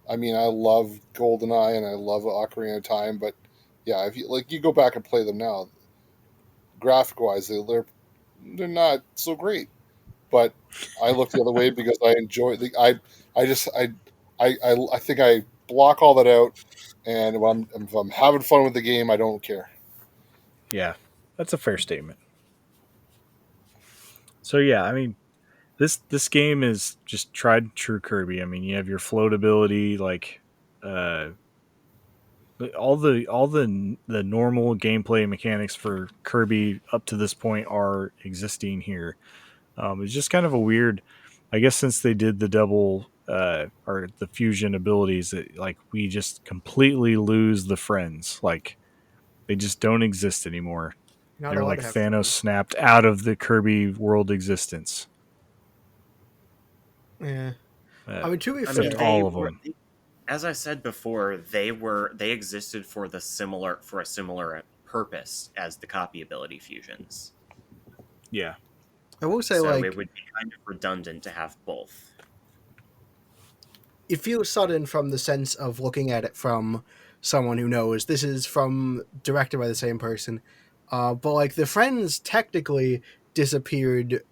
I mean, I love GoldenEye and I love Ocarina of Time, but yeah, if you go back and play them now, graphic wise, they're not so great. But I look the other way because I enjoy the I just I think I block all that out, and when if I'm having fun with the game, I don't care. Yeah, that's a fair statement. So yeah, I mean, this game is just tried and true Kirby. I mean, you have your floatability, like uh, all the normal gameplay mechanics for Kirby up to this point are existing here. It's just kind of a weird, I guess, since they did the double or the fusion abilities, that like we just completely lose the friends. Like they just don't exist anymore. You're not They're allowed like to have Thanos friends. snapped out of the Kirby world existence. Yeah. Uh, I mean, to be I except mean, fair, they all of were, them. as I said before, they existed for a similar purpose as the copy ability fusions. Yeah. I will say, So it like, would be kind of redundant to have both. it feels sudden from the sense of looking at it from someone who knows this is from directed by the same person. But like the friends technically disappeared.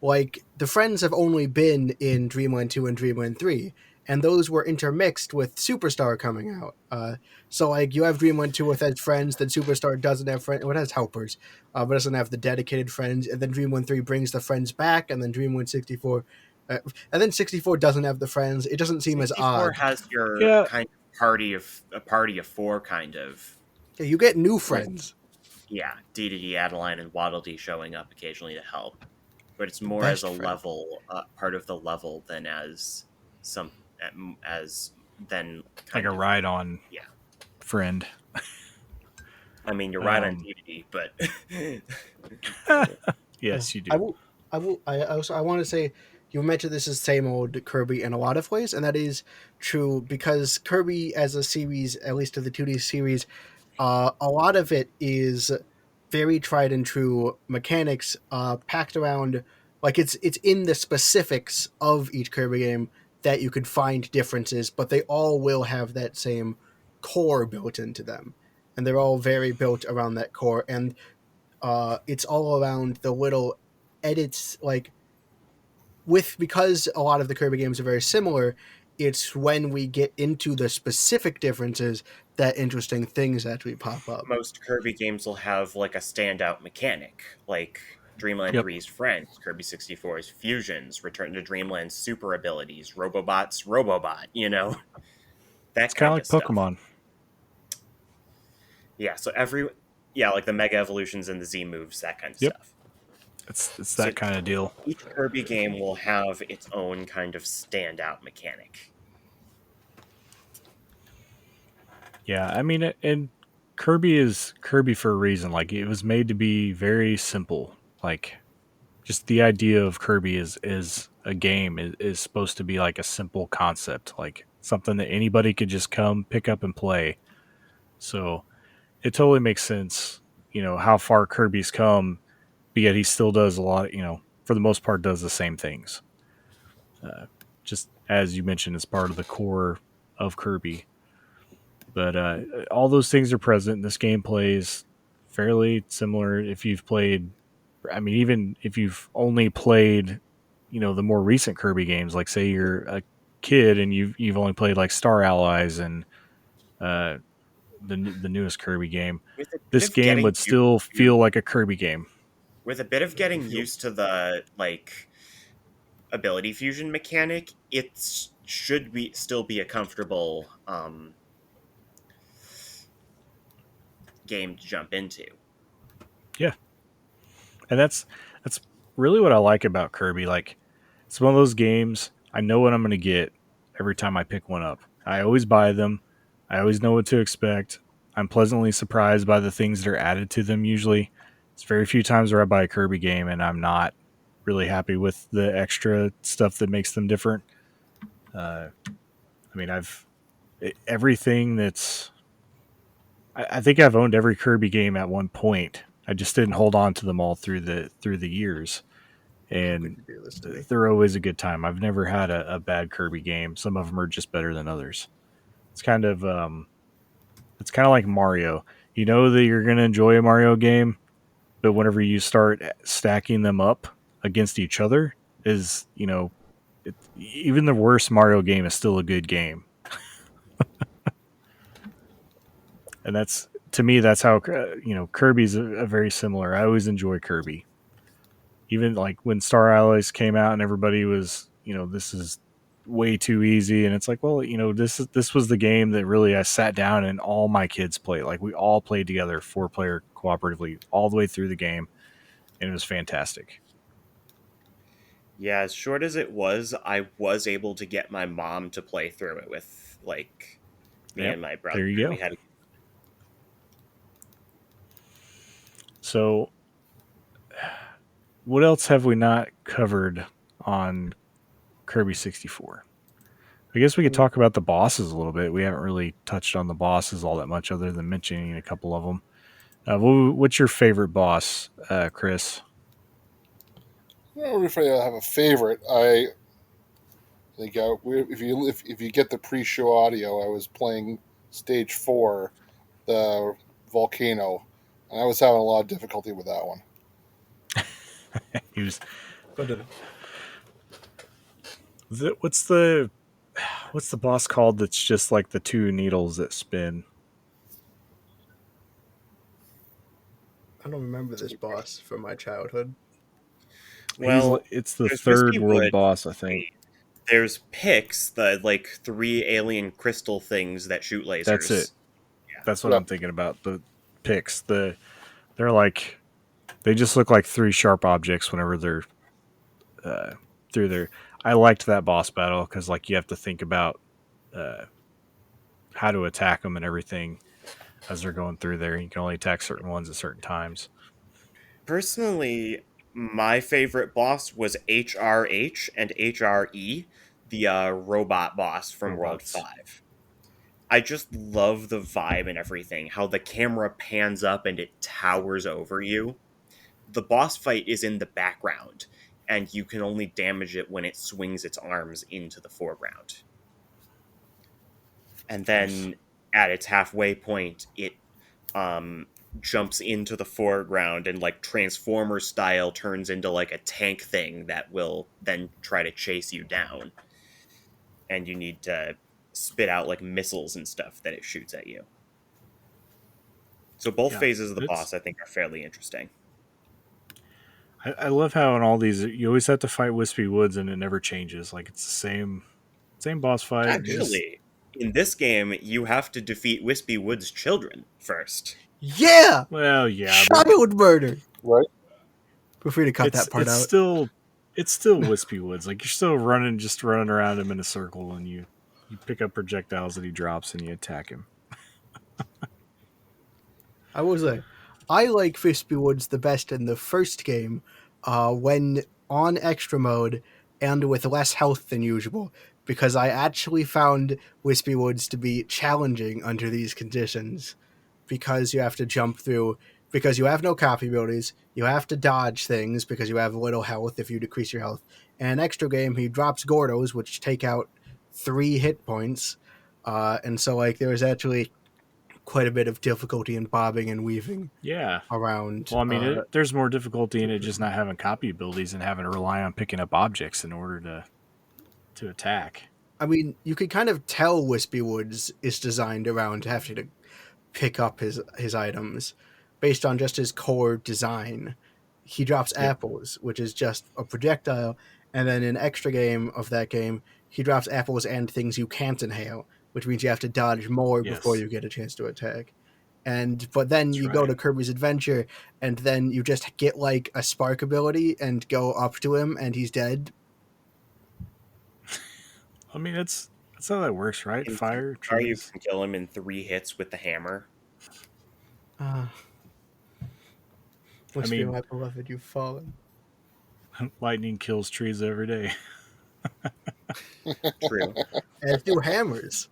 Like the friends have only been in Dreamland 2 and Dreamland 3, and those were intermixed with Superstar coming out. So like you have Dreamland 2 with its friends, then Superstar doesn't have friends, well, it has helpers, but doesn't have the dedicated friends, and then Dreamland 3 brings the friends back, and then Dreamland 64, and then 64 doesn't have the friends. It doesn't seem as 64 odd. has your Yeah. kind of party of four kind of, Yeah, you get new with, friends. yeah, DDD, Adeline, and Waddle Dee showing up occasionally to help. But it's more as Best a friend. level, part of the level than as some as then Like a kind of, ride on yeah. friend. I mean, you're right on Um, DDD, but yes, you I do. will. I will. I also. I want to say you mentioned this is same old Kirby in a lot of ways, and that is true because Kirby as a series, at least to the 2D series, a lot of it is very tried and true mechanics, packed around like it's in the specifics of each Kirby game that you could find differences, but they all will have that same core built into them, and they're all very built around that core, and it's all around the little edits like with because a lot of the Kirby games are very similar. It's when we get into the specific differences that interesting things actually pop up. most Kirby games will have like a standout mechanic, like Dreamland Yep. 3's Friends, Kirby 64's Fusions, Return to Dreamland's super abilities, Robobot's Robobot, It's that kind of kind of like stuff. Pokemon. Yeah, so yeah, like the Mega Evolutions and the Z moves, that kind of Yep. stuff. It's So that kind of deal. each Kirby game will have its own kind of standout mechanic. Yeah, I mean, and Kirby is Kirby for a reason. Like it was made to be very simple. Like just the idea of Kirby is a game is supposed to be like a simple concept, like something that anybody could just come pick up and play. So it totally makes sense, how far Kirby's come, but yet he still does a lot. For the most part, does the same things. Uh, just as you mentioned, as part of the core of Kirby. But all those things are present. This game plays fairly similar if you've played. I mean, even if you've only played, the more recent Kirby games, like say you're a kid and you've only played like Star Allies and uh, the newest Kirby game, With a bit this of game getting would used still to feel like a Kirby game. with a bit of getting Feel used to the like ability fusion mechanic, it should be still be a comfortable game to jump into. Yeah, and that's really what I like about Kirby. Like, it's one of those games I know what I'm going to get every time I pick one up. I always buy them. I always know what to expect. I'm pleasantly surprised by the things that are added to them. Usually, it's very few times where I buy a Kirby game and I'm not really happy with the extra stuff that makes them different. I mean, everything that's. I think I've owned every Kirby game at one point. I just didn't hold on to them all through the years, How could and you do this to me? they're always a good time. I've never had a bad Kirby game. Some of them are just better than others. It's kind of it's kind of like Mario. You know that you're going to enjoy a Mario game, but whenever you start stacking them up against each other, is even the worst Mario game is still a good game, and that's to me that's how Kirby's a very similar. I always enjoy Kirby, even like when Star Allies came out and everybody was this is way too easy, and it's like, well, this was the game that really I sat down and all my kids played. Like, we all played together 4-player cooperatively all the way through the game, and it was fantastic. Yeah, as short as it was, I was able to get my mom to play through it with like me Yep, and my brother, there you and go. we had. So what else have we not covered on Kirby 64? I guess we could talk about the bosses a little bit. We haven't really touched on the bosses all that much, other than mentioning a couple of them. What's your favorite boss, Chris? I don't know if I have a favorite. I think if you get the pre-show audio, I was playing stage 4, the volcano, and I was having a lot of difficulty with that one. He was. Go to What's the boss called? That's just like the two needles that spin. I don't remember this boss from my childhood. Well, It's the there's third Wispy world Wood. boss, I think. There's Pix, the like 3 alien crystal things that shoot That's it. lasers. That's what Yep. I'm thinking about. The picks. They're like they just look like three sharp objects whenever they're uh, through there. I liked that boss battle because like you have to think about uh, how to attack them and everything as they're going through there. You can only attack certain ones at certain times. Personally, my favorite boss was HRH and HRE, the robot boss from World Robots. 5. I just love the vibe and everything, how the camera pans up and it towers over you. The boss fight is in the background, and you can only damage it when it swings its arms into the foreground. And Nice. then at its halfway point, it um, jumps into the foreground and like Transformer style turns into like a tank thing that will then try to chase you down, and you need to spit out like missiles and stuff that it shoots at you. So both Yeah, phases of the it's. boss I think are fairly interesting. I love how in all these you always have to fight Wispy Woods and it never changes. Like it's the same boss fight. Just Actually, in this game you have to defeat Wispy Wood's children first. Yeah! well, yeah, but Child murder! Right? Feel free to cut that part it's out. still Wispy Woods. Like you're still just running around him in a circle, and you pick up projectiles that he drops and you attack him. I will say, I like Frisbee Woods the best in the first game, when on extra mode and with less health than usual, because I actually found Wispy Woods to be challenging under these conditions, because you have to jump through, because you have no copy abilities, you have to dodge things because you have little health if you decrease your health. And an extra game, he drops Gordos, which take out 3 hit points, and so like there was actually quite a bit of difficulty in bobbing and weaving Yeah. around. Well, I mean, there's more difficulty in it just not having copy abilities and having to rely on picking up objects in order to attack. I mean, you could kind of tell Wispy Woods is designed around having to pick up his items based on just his core design. He drops Yep. apples, which is just a projectile, And then in an extra game of that game, he drops apples and things you can't inhale, which means you have to dodge more before Yes, you get a chance to attack. But then that's you go right. to Kirby's Adventure, and then you just get like a spark ability and go up to him, and he's dead. I mean, that's how that works, right? In Fire, Superstar, you trees, can kill him in 3 hits with the hammer. Uh, I Must be mean, my beloved, you've fallen. lightning kills trees every day. True. And through hammers.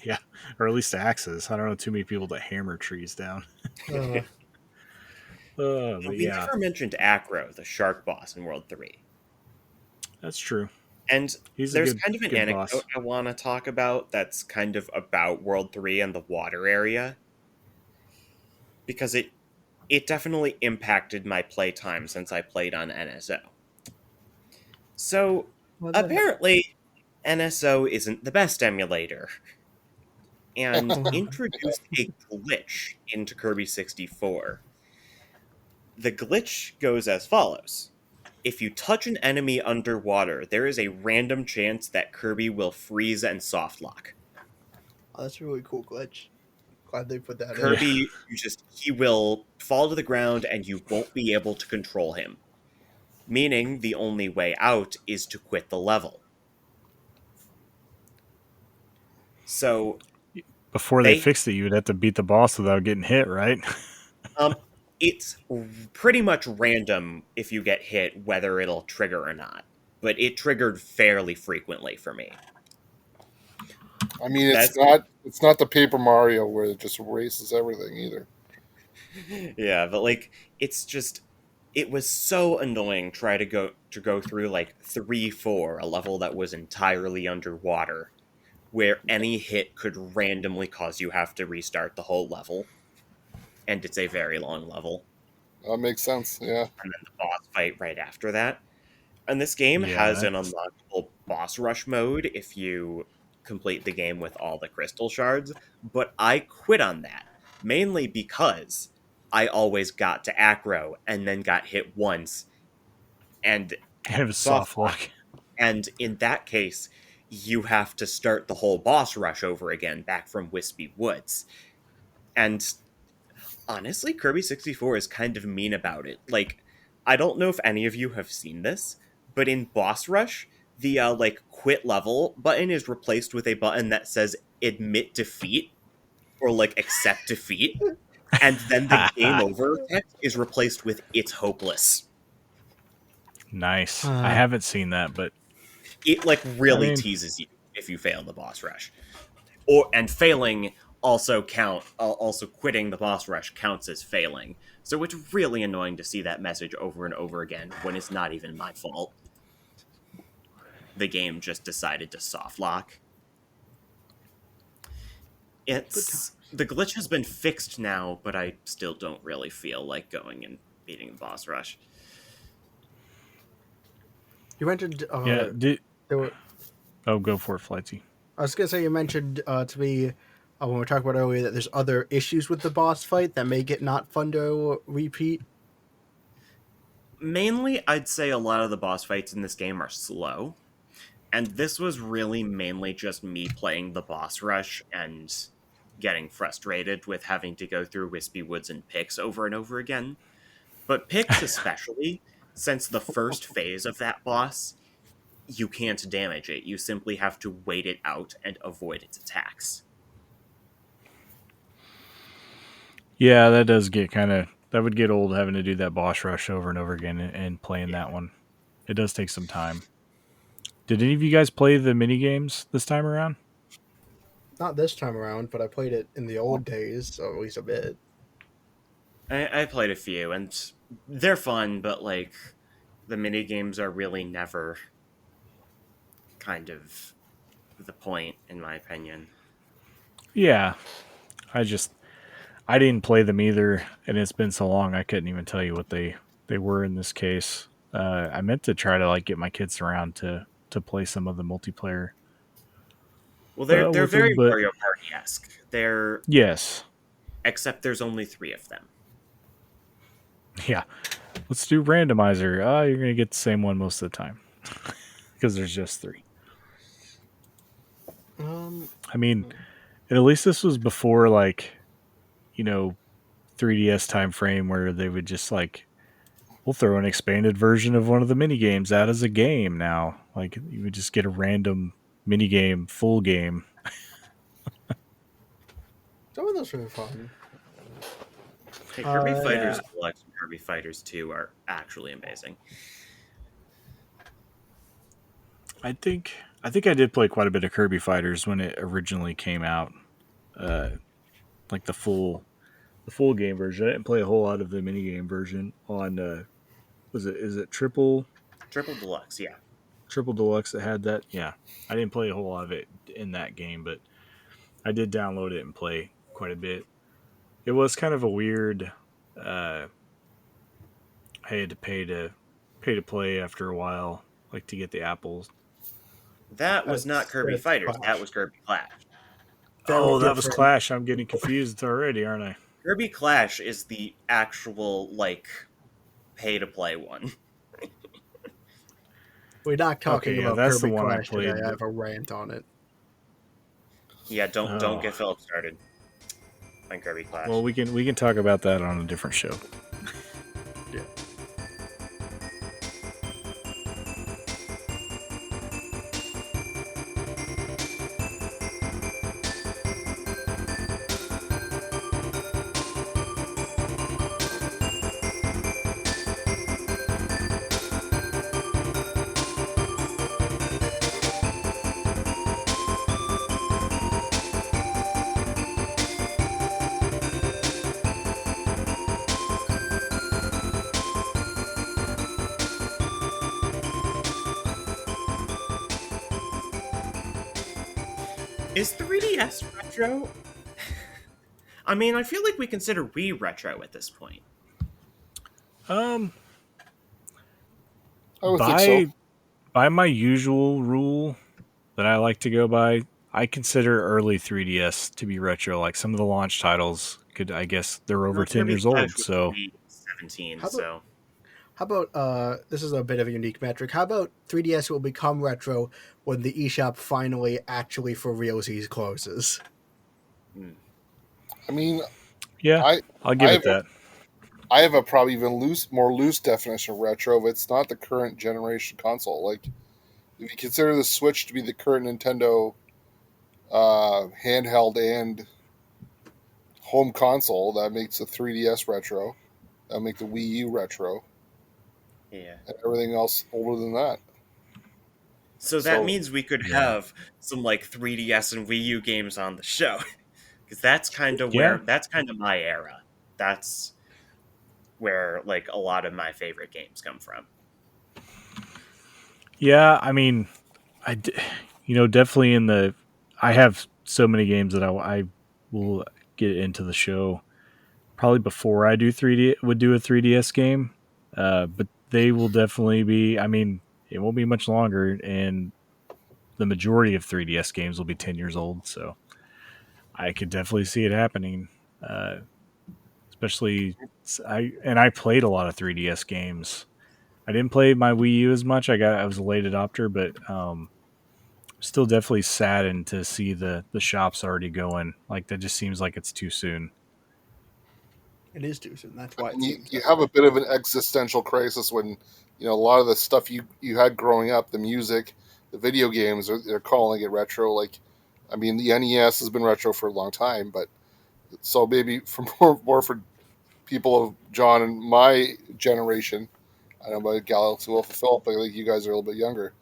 Yeah, or at least axes. I don't know too many people that hammer trees down. Uh, But We yeah, never mentioned Acro, the shark boss in World 3. that's true. And He's a there's good kind of an good anecdote boss. I want to talk about that's kind of about World 3 and the water area, because it definitely impacted my playtime since I played on NSO. So, what the heck? apparently, NSO isn't the best emulator, and introduced a glitch into Kirby 64. The glitch goes as follows. If you touch an enemy underwater, there is a random chance that Kirby will freeze and softlock. Oh, that's a really cool glitch. Glad they put that in. Yeah, Kirby, he will fall to the ground and you won't be able to control him. Meaning the only way out is to quit the level. So before they they fixed it, you would have to beat the boss without getting hit, right? um it's pretty much random if you get hit whether it'll trigger or not. But it triggered fairly frequently for me. I mean, That's it's not the Paper Mario where it just erases everything either. yeah, but like it's just it was so annoying try to go through like 3-4, a level that was entirely underwater, where any hit could randomly cause you have to restart the whole level, and it's a very long level, That makes sense. Yeah. and then the boss fight right after that. And this game Yeah, has an that's unlockable boss rush mode if you complete the game with all the crystal shards, but I quit on that, mainly because I always got to Acro and then got hit once and it had to was soft soft lock. lock. And in that case, you have to start the whole boss rush over again back from Wispy Woods. And honestly, Kirby 64 is kind of mean about it. Like, I don't know if any of you have seen this, but in Boss Rush, the like quit level button is replaced with a button that says admit defeat or like accept defeat, and then the game over text is replaced with it's hopeless. Nice. I Uh, haven't seen that, but It like I really mean, teases you if you fail the boss rush. Or and failing also quitting the boss rush counts as failing. So it's really annoying to see that message over and over again when it's not even my fault. The game just decided to soft lock. good time. It's the glitch has been fixed now, but I still don't really feel like going and beating the boss rush. You mentioned yeah. there were. Oh, go for it, Flighty. I was gonna say you mentioned to me when we were talking about earlier that there's other issues with the boss fight that make it not fun to repeat. Mainly, I'd say a lot of the boss fights in this game are slow. And this was really mainly just me playing the boss rush and getting frustrated with having to go through Wispy Woods and Pix over and over again. But Pix especially, since the first phase of that boss, you can't damage it. You simply have to wait it out and avoid its attacks. Yeah, that does get that would get old having to do that boss rush over and over again and playing that Yeah. one. It does take some time. Did any of you guys play the mini games this time around? Not this time around, but I played it in the old days, so at least a bit. I played a few, and they're fun, but like the mini games are really never kind of the point, in my opinion. Yeah, I just I didn't play them either, and it's been so long I couldn't even tell you what they were in this case. I meant to try to like get my kids around to play some of the multiplayer Well, they're with them, very but Mario Party esque. They're yes, except there's only 3 of them. yeah. Let's do randomizer. Ah, you're gonna get the same one most of the time because there's just three. Um, I mean, and at least this was before like you know 3DS time frame where they would just like we'll throw an expanded version of one of the mini games out as a game now. Like you would just get a random mini game, full game. some of those were fun. Hey, Kirby Uh, Fighters Yeah, Deluxe and Kirby Fighters 2 are actually amazing. I think I did play quite a bit of Kirby Fighters when it originally came out. Uh, like the full game version. I didn't play a whole lot of the mini game version on was it is it Triple Deluxe, yeah. triple deluxe that had that? Yeah. I didn't play a whole lot of it in that game, but I did download it and play quite a bit. It was kind of a weird uh I had to pay to play after a while, like to get the apples. That was not Kirby that's Fighters, that Clash. was Kirby Clash. Very Oh, that was different. Clash. I'm getting confused already, aren't I? Kirby Clash is the actual, like, pay to play one. We're not talking Okay, yeah, about that's the Kirby one I Clash today. played, I but have a rant on it. Yeah, don't oh, get Philip started on Kirby well, Clash. we can talk about that on a different show. Yeah. Is 3DS retro? I mean, I feel like we consider Wii retro at this point. Um, I would think so. by by my usual rule that I like to go by, I consider early 3DS to be retro. Like some of the launch titles could, I guess, they're over Well, 10 Kirby years Clash old. was So, 2017, How about so this is a bit of a unique metric. How about 3DS will become retro when the eShop finally actually for realsies closes? hmm. I mean, yeah, I I'll I give have it that. I have a probably even more loose definition of retro. If it's not the current generation console, like if you consider the Switch to be the current Nintendo handheld and home console, that makes the 3DS retro. That makes the Wii U retro, Yeah. and everything else older than that. So that So means we could Yeah. have some like 3DS and Wii U games on the show. Because that's kind of Yeah. my era. That's where like a lot of my favorite games come from. Yeah. I mean, I, d- definitely in the, I have so many games that I will get into the show probably before I do 3D, would do a 3DS game. But they will definitely be, I mean, it won't be much longer. And the majority of 3DS games will be 10 years old. So I could definitely see it happening. Uh, Especially I played a lot of 3DS games. I didn't play my Wii U as much. I was a late adopter, but still definitely saddened to see the shops already going. Like that just seems like it's too soon. It is too soon. That's I why it mean, seems you that have way. a bit of an existential crisis when a lot of the stuff you had growing up, the music, the video games, they're calling it retro. Like, I mean, the NES has been retro for a long time, but so maybe for more for people of John and my generation, I don't know about Galaxy Wolf of Philip, but I think you guys are a little bit younger.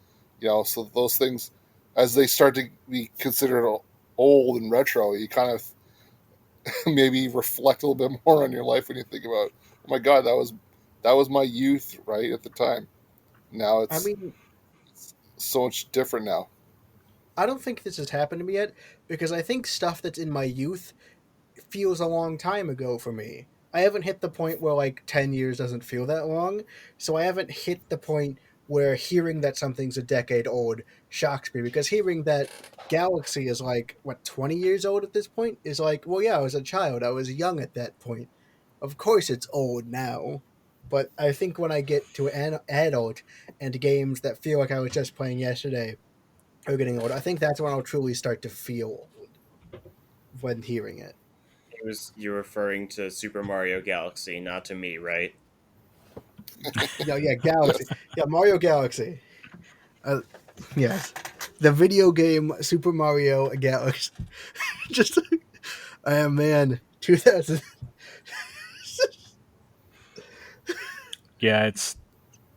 So those things, as they start to be considered old and retro, you kind of maybe reflect a little bit more on your life when you think about, oh my God, that was my youth, right at the time. Now I it's mean, so much different now. I don't think this has happened to me yet because I think stuff that's in my youth feels a long time ago for me. I haven't hit the point where like 10 years doesn't feel that long, so I haven't hit the point where hearing that something's a decade old shocks me because hearing that Galaxy is like what 20 years old at this point is like, well yeah, I was a child, I was young at that point. Of course it's old now. But I think when I get to an adult and games that feel like I was just playing yesterday are getting old, I think that's when I'll truly start to feel old when hearing it. You're referring to Super Mario Galaxy, not to me, right? Yeah, Galaxy. Yeah, Mario Galaxy. Uh, yes. The video game Super Mario Galaxy. Just, oh man, 2000. Yeah, it's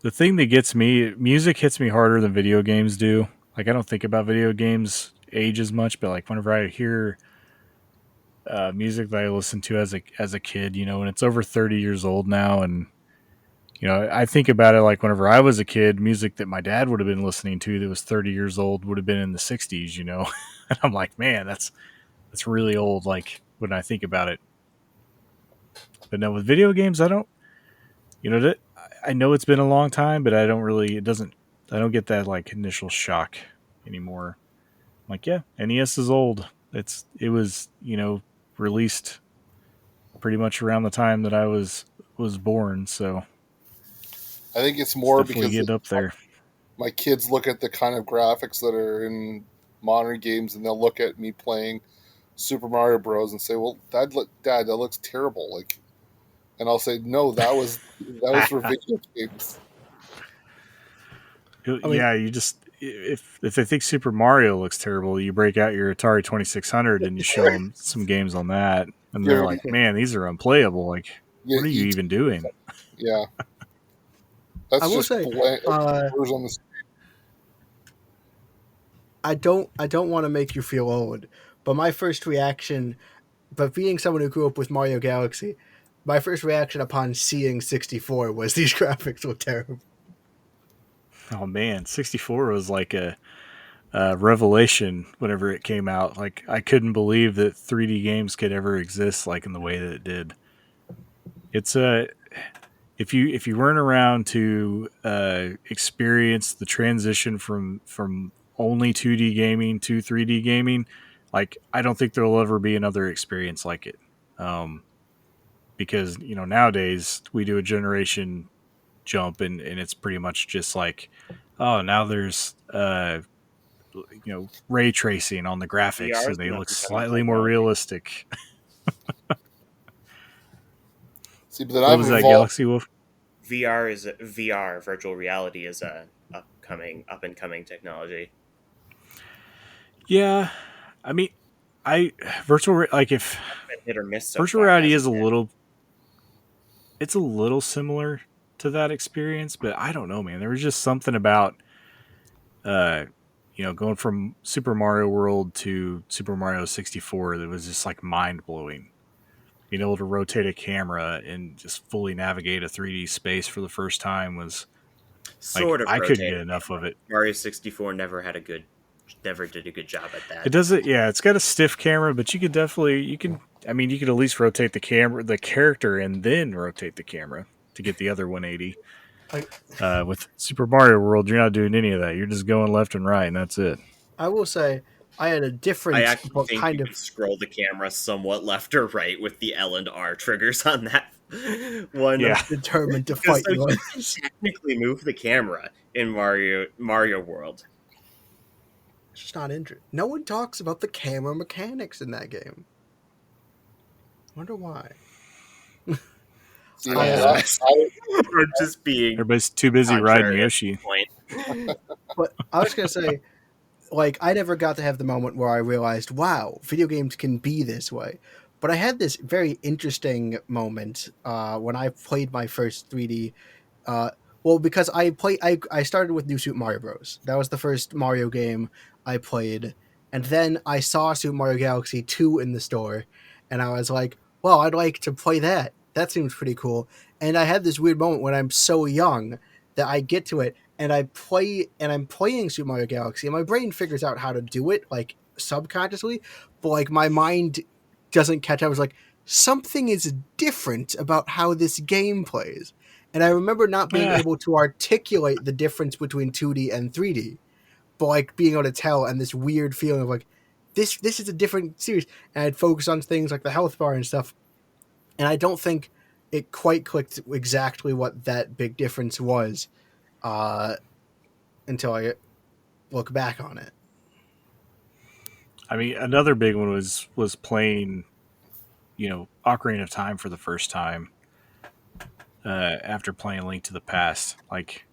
the thing that gets me. Music hits me harder than video games do. Like I don't think about video games age as much, but like whenever I hear music that I listened to as a kid, and it's over 30 years old now, and I think about it like whenever I was a kid, music that my dad would have been listening to that was 30 years old would have been in the '60s, and I'm like, man, that's really old. Like when I think about it, but no, with video games, I don't, that I know it's been a long time, but I don't really, it doesn't, I don't get that like initial shock anymore. I'm like, yeah, NES is old. It was released pretty much around the time that I was born, so I think it's it's more definitely because getting up there. my kids look at the kind of graphics that are in modern games, and they'll look at me playing Super Mario Bros. And say, "Well, Dad, that looks terrible." Like, and I'll say, "No, that was for video games." I mean, Yeah, you just if they think Super Mario looks terrible, you break out your Atari 2600 and you show them some games on that, and Give they're 'em- like, "Man, these are unplayable. Like, you, what are you you, even doing?" yeah, I that's will just say, blank uh, words on the. I don't want to make you feel old, but my first reaction, but being someone who grew up with Mario Galaxy, my first reaction upon seeing 64 was these graphics look terrible. Oh man, 64 was like a revelation whenever it came out. Like I couldn't believe that 3D games could ever exist like in the way that it did. It's a if you weren't around to experience the transition from only 2D gaming to 3D gaming, like I don't think there'll ever be another experience like it. Um, because nowadays we do a generation jump and it's pretty much just like, oh, now there's ray tracing on the graphics VR so is they an look up-and-coming slightly more technology. realistic. See, but then What I've was that, evolved. Galaxy Wolf? VR virtual reality is a up and coming technology. Yeah, I mean, I like if Been hit or miss so virtual far, reality is hasn't it? it's a little similar to that experience, but I don't know, man. There was just something about uh going from Super Mario World to Super Mario 64 that was just like mind blowing. Being able to rotate a camera and just fully navigate a 3D space for the first time was like Sort of I couldn't get rotated enough of camera. it. Mario 64 never did a good job at It that. doesn't. Yeah, it's got a stiff camera, but you could definitely you can. I mean, you could at least rotate the character, and then rotate the camera to get the other 180. I, With Super Mario World, you're not doing any of that. You're just going left and right, and that's it. I will say I had a I different actually but think you kind can of scroll the camera somewhat left or right with the L and R triggers on that one. Yeah, determined to Because fight so you on you can this. technically move the camera in Mario World. It's just not interesting. No one talks about the camera mechanics in that game. Wonder why. See, I yeah. Or just being Everybody's too busy riding contrary at Yoshi. this point. But I was gonna say, like, I never got to have the moment where I realized, wow, video games can be this way. But I had this very interesting moment when I played my first 3D. Uh, well, because I started with New Super Mario Bros. That was the first Mario game I played, and then I saw Super Mario Galaxy 2 in the store, and I was like, well, I'd like to play that. That seems pretty cool. And I had this weird moment when I'm so young that I get to it and I'm playing Super Mario Galaxy, and my brain figures out how to do it like subconsciously, but like my mind doesn't catch up. I was like, something is different about how this game plays. And I remember not being Ah, able to articulate the difference between 2D and 3D, but like being able to tell, and this weird feeling of like this is a different series. And I'd focus on things like the health bar and stuff. And I don't think it quite clicked exactly what that big difference was uh, until I look back on it. I mean, another big one was playing, Ocarina of Time for the first time after playing Link to the Past. Like,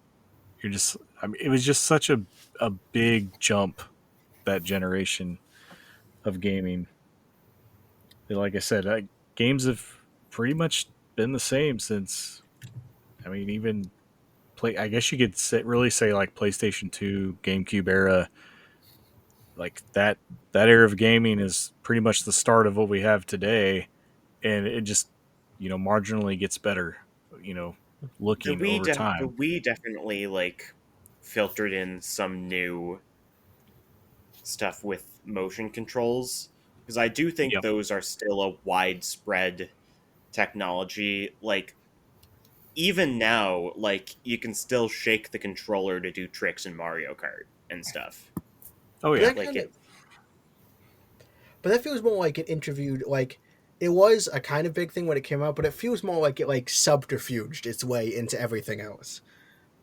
you're just, I mean, it was just such a big jump that generation of gaming. Like I said, games have pretty much been the same since. I mean, even play. I guess you could really say like PlayStation 2, GameCube era. Like that era of gaming is pretty much the start of what we have today, and it just marginally gets better. You know, looking over The time. Wii definitely like filtered in some new stuff with motion controls because I do think Yep. those are still a widespread technology. Like even now, like you can still shake the controller to do tricks in Mario Kart and stuff. Oh But yeah. that Like kind of, it but that feels more like it interviewed like it was a kind of big thing when it came out, but it feels more like it like subterfuged its way into everything else.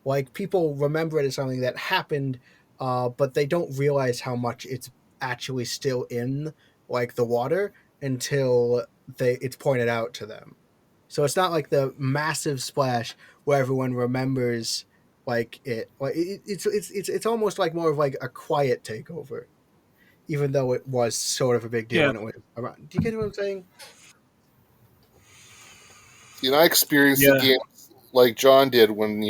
Like people remember it as something that happened, but they don't realize how much it's actually still in like the water until it's pointed out to them. So it's not like the massive splash where everyone remembers like it. Like it's almost like more of like a quiet takeover, even though it was sort of a big deal Yeah. when it went around. Do you get what I'm saying? See, and I experienced the Yeah. game like John did when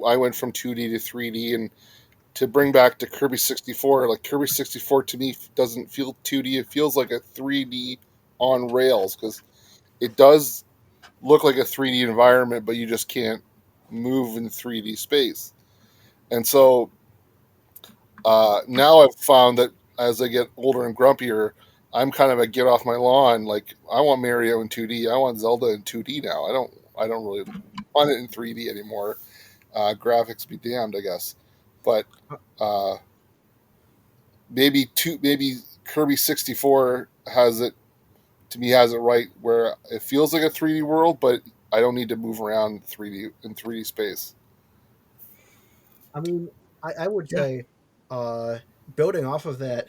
I went from 2D to 3D, and to bring back to Kirby 64, like Kirby 64 to me doesn't feel 2D. It feels like a 3D on rails because it does look like a 3D environment, but you just can't move in 3D space. And so now I've found that as I get older and grumpier, I'm kind of a get off my lawn. Like I want Mario in 2D. I want Zelda in 2D now. I don't really want it in 3D anymore. Graphics be damned, I guess. But uh, maybe Kirby 64 has it right where it feels like a 3D world, but I don't need to move around 3D space. I mean, I would Yeah. say, uh, building off of that,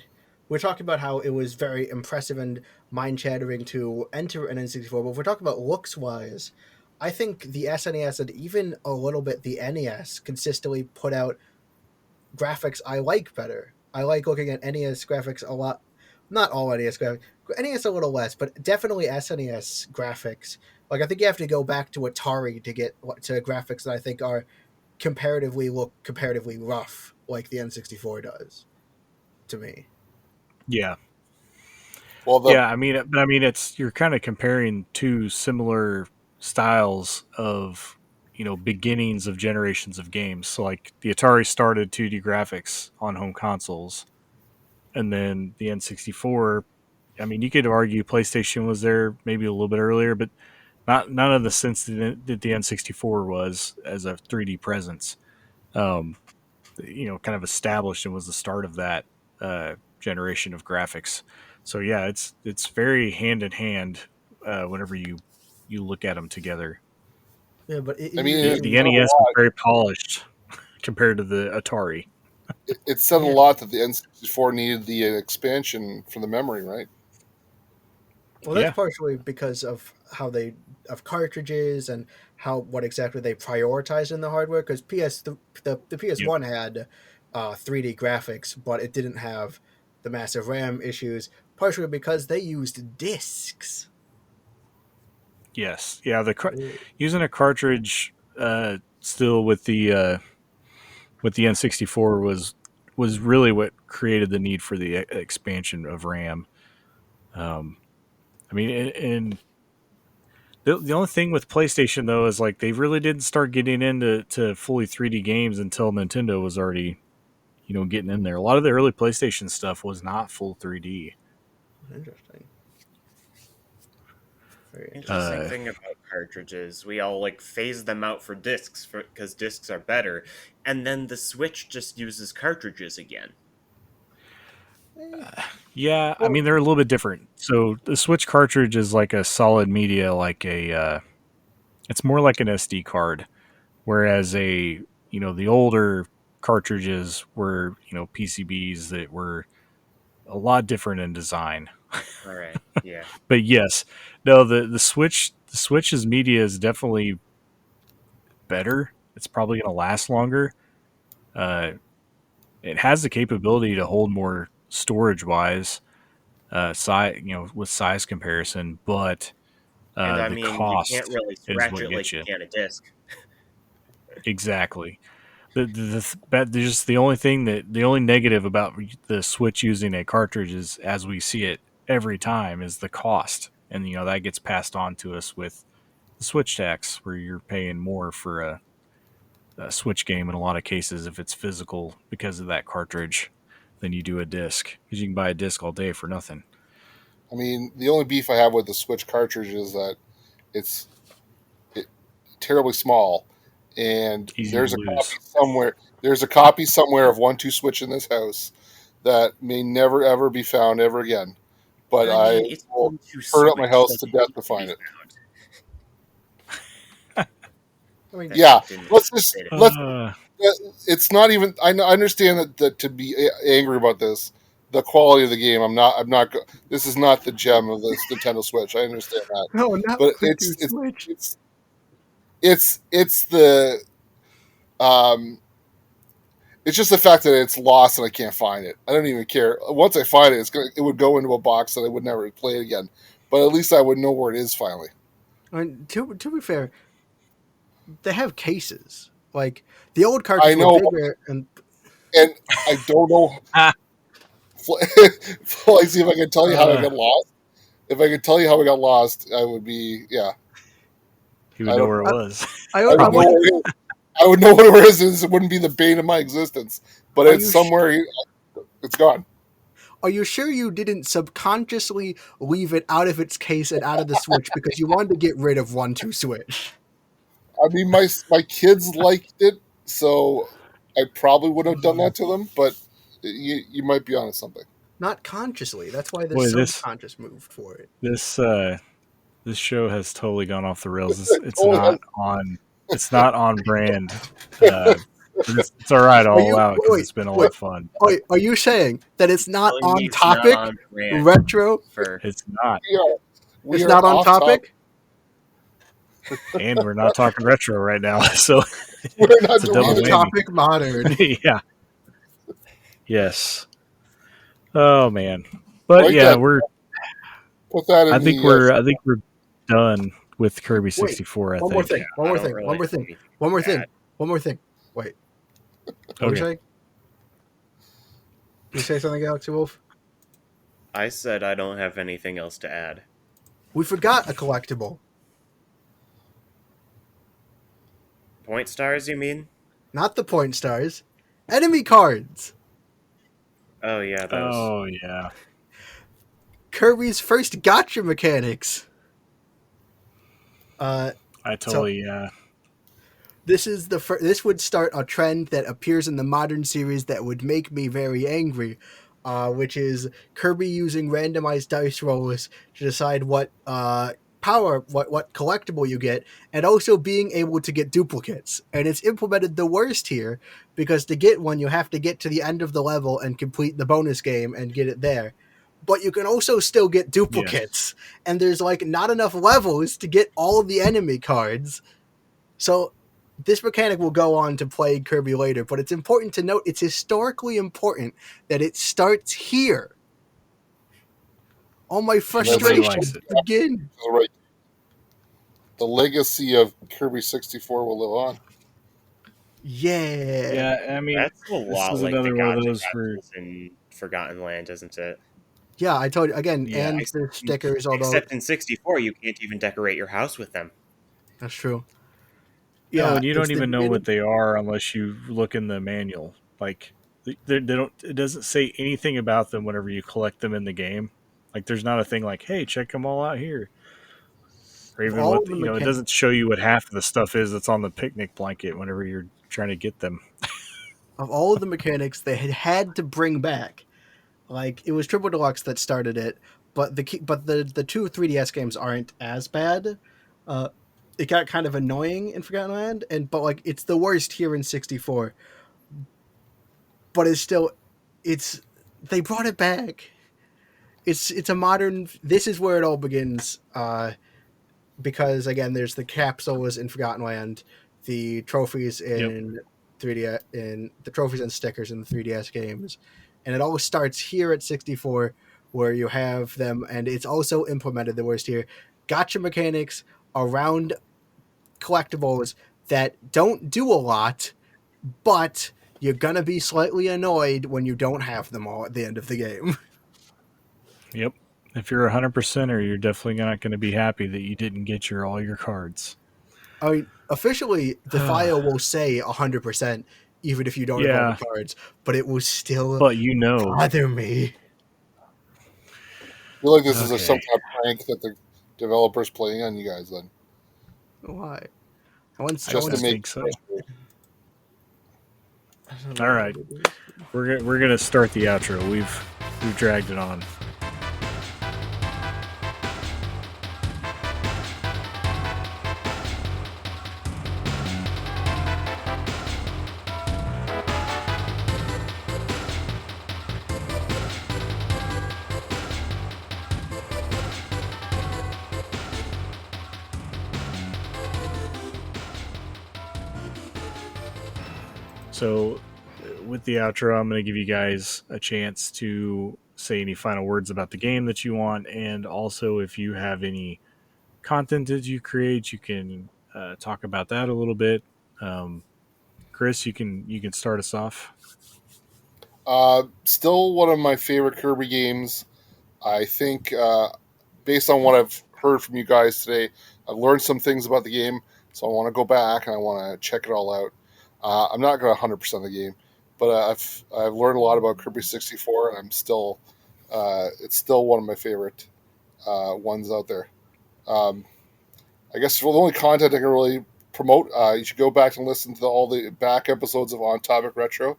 we're talking about how it was very impressive and mind shattering to enter an N64. But if we're talking about looks wise, I think the SNES and even a little bit the NES consistently put out graphics I like better. I like looking at NES graphics a lot. Not all NES graphics. NES a little less, but definitely SNES graphics. Like I think you have to go back to Atari to get to graphics that I think are comparatively rough, like the N64 does to me. Yeah. Well, the Yeah. I mean, it's you're kind of comparing two similar styles of beginnings of generations of games. So like the Atari started 2D graphics on home consoles, and then the N64. I mean, you could argue PlayStation was there maybe a little bit earlier, but not none of the sense that the N64 was as a 3D presence. Um, kind of established and was the start of that generation of graphics. So yeah, it's very hand in hand whenever you look at them together. Yeah, but I mean, The, it even the said a NES is lot. very polished compared to the Atari. It said a yeah. lot that the N64 needed the expansion for the memory, right? Well, that's Yeah. partially because of how they of cartridges and how what exactly they prioritize in the hardware. Because the Yep. PS1 had 3D graphics, but it didn't have the massive RAM issues. Partially because they used discs. Yes. Yeah. Yeah. Using a cartridge still with the N64 was really what created the need for the expansion of RAM. Um, I mean, and the only thing with PlayStation though is like they really didn't start getting into fully 3D games until Nintendo was already getting in there. A lot of the early PlayStation stuff was not full 3D. Interesting. Very interesting interesting. Uh, thing about cartridges, we all like phase them out for discs because discs are better, and then the Switch just uses cartridges again. Eh, yeah, I well, mean they're a little bit different. So the Switch cartridge is like a solid media, like a It's more like an SD card, whereas the older cartridges were PCBs that were a lot different in design. All right. Yeah. But yes, no, the Switch's media is definitely better. It's probably going to last longer. Uh, it has the capability to hold more storage wise, size with size comparison, but And I the mean, you can't cost really is scratch what it like gets you. you can a disc. Exactly. There's the only negative about the Switch using a cartridge is, as we see it every time, is the cost, and that gets passed on to us with the Switch tax, where you're paying more for a Switch game in a lot of cases if it's physical because of that cartridge than you do a disc, because you can buy a disc all day for nothing. I mean, the only beef I have with the Switch cartridge is that it's it, terribly small, and Easy to lose. There's a copy somewhere of 1-2 Switch in this house that may never ever be found ever again. But I I mean, it's will one to hurt up my switch. house Doesn't to death need to to be find it. found. I mean, That Yeah, didn't let's just say it. let's. Uh, It's not even. I understand that to be angry about this, the quality of the game. I'm not. I'm not. This is not the gem of this Nintendo Switch. I understand that, no, not but one to Switch. it's the um. It's just the fact that it's lost and I can't find it. I don't even care. Once I find it, it would go into a box that I would never play it again. But at least I would know where it is finally. I mean, to be fair, they have cases. Like the old I cartridges were know, bigger, and and I don't know. ah, Like, see if I can tell you how I uh, got lost. If I could tell you how I got lost, I would be yeah. he would I know don't. where it was. I I would know want. where it is. I would know what it is. It wouldn't be the bane of my existence. But Are it's you somewhere. It's gone. are you sure you didn't subconsciously leave it out of its case and out of the Switch because you wanted to get rid of 1-2 Switch? I mean, my kids liked it, so I probably would have done that to them. But you might be onto something. Not consciously. That's why the Boy, this subconscious moved for it. this uh, this show has totally gone off the rails. It's Totally not has- on. It's not on brand. Uh, but it's all right. Are I'll you allow it because wait it's been a lot wait of fun. But wait? Are you saying that it's not Telling me on it's not topic? on brand Retro? for. it's not, we are we It's are not on off top. topic. and we're not talking retro right now. So We're not it's a doing double Off anything. whammy. topic modern. Yeah. Yes. Oh man. But Write yeah, that. we're. Put that I in think the. we're. I think we're done with Kirby Wait, 64. I one more think. thing. One I more don't thing. really One more have thing. anything One more to thing. add. One more thing. Wait. What were you Okay. saying? Did you say something, Galaxy Wolf? I said I don't have anything else to add. We forgot a collectible. Point stars, you mean? Not the point stars. Enemy cards. Oh yeah, those. Oh yeah. Kirby's first gotcha mechanics. Uh, I so totally. this is this would start a trend that appears in the modern series that would make me very angry, which is Kirby using randomized dice rolls to decide what what collectible you get, and also being able to get duplicates. And it's implemented the worst here because to get one you have to get to the end of the level and complete the bonus game and get it there. But you can also still get Yes. duplicates, and there's like not enough levels to get all of the enemy cards. So this mechanic will go on to plague Kirby later, but it's important to note it's historically important that it starts here. All my And nobody likes frustrations it. begin. Right. The legacy of Kirby 64 will live on. Yeah. Yeah. I mean, That's a this lot is like the another one of gotcha those for. capsules in Forgotten Land, isn't it? Yeah, I told you again, Yeah. and the stickers, although Except in 64, you can't even decorate your house with them. that's true. No, Yeah, and you it's don't the even know what beginning. they are unless you look in the manual. Like they don't. It doesn't say anything about them whenever you collect them in the game. Like there's not a thing like, "Hey, check them all out here," or Of even all what of the it mechanics, doesn't show you what half of the stuff is that's on the picnic blanket whenever you're trying to get them. they had to bring back. Like it was Triple Deluxe that started it, but the two 3DS games aren't as bad. Uh, it got kind of annoying in Forgotten Land, but like it's the worst here in 64. But it's still, it's they brought it back. It's a modern. This is where it all begins. Because again, there's the capsules in Forgotten Land, the trophies Yep. in 3D, in the trophies and stickers in the 3DS games, and it all starts here at 64, where you have them, and it's also implemented the worst here. Gotcha mechanics around collectibles that don't do a lot, but you're gonna be slightly annoyed when you don't have them all at the end of the game. Yep. If you're a 100%er, you're definitely not going to be happy that you didn't get all your cards. I mean, officially, the file will say 100%, even if you don't have all the Yeah, cards, but it will still but you know. bother me. I feel like this is some Okay. kind of prank that the developers playing on you guys then, Why? I want. I just I to want. make think so. you frustrated. I don't All know right, what it is. we're gonna start the outro. We've dragged it on. So, with the outro, I'm going to give you guys a chance to say any final words about the game that you want, and also if you have any content that you create, you can talk about that a little bit. Um, Chris, you can start us off. Still one of my favorite Kirby games. I think, based on what I've heard from you guys today, I've learned some things about the game, so I want to go back and I want to check it all out. I'm not going to 100% the game, but I've learned a lot about Kirby 64, and it's still one of my favorite ones out there. Um, I guess for the only content I can really promote, you should go back and listen to all the back episodes of On Topic Retro.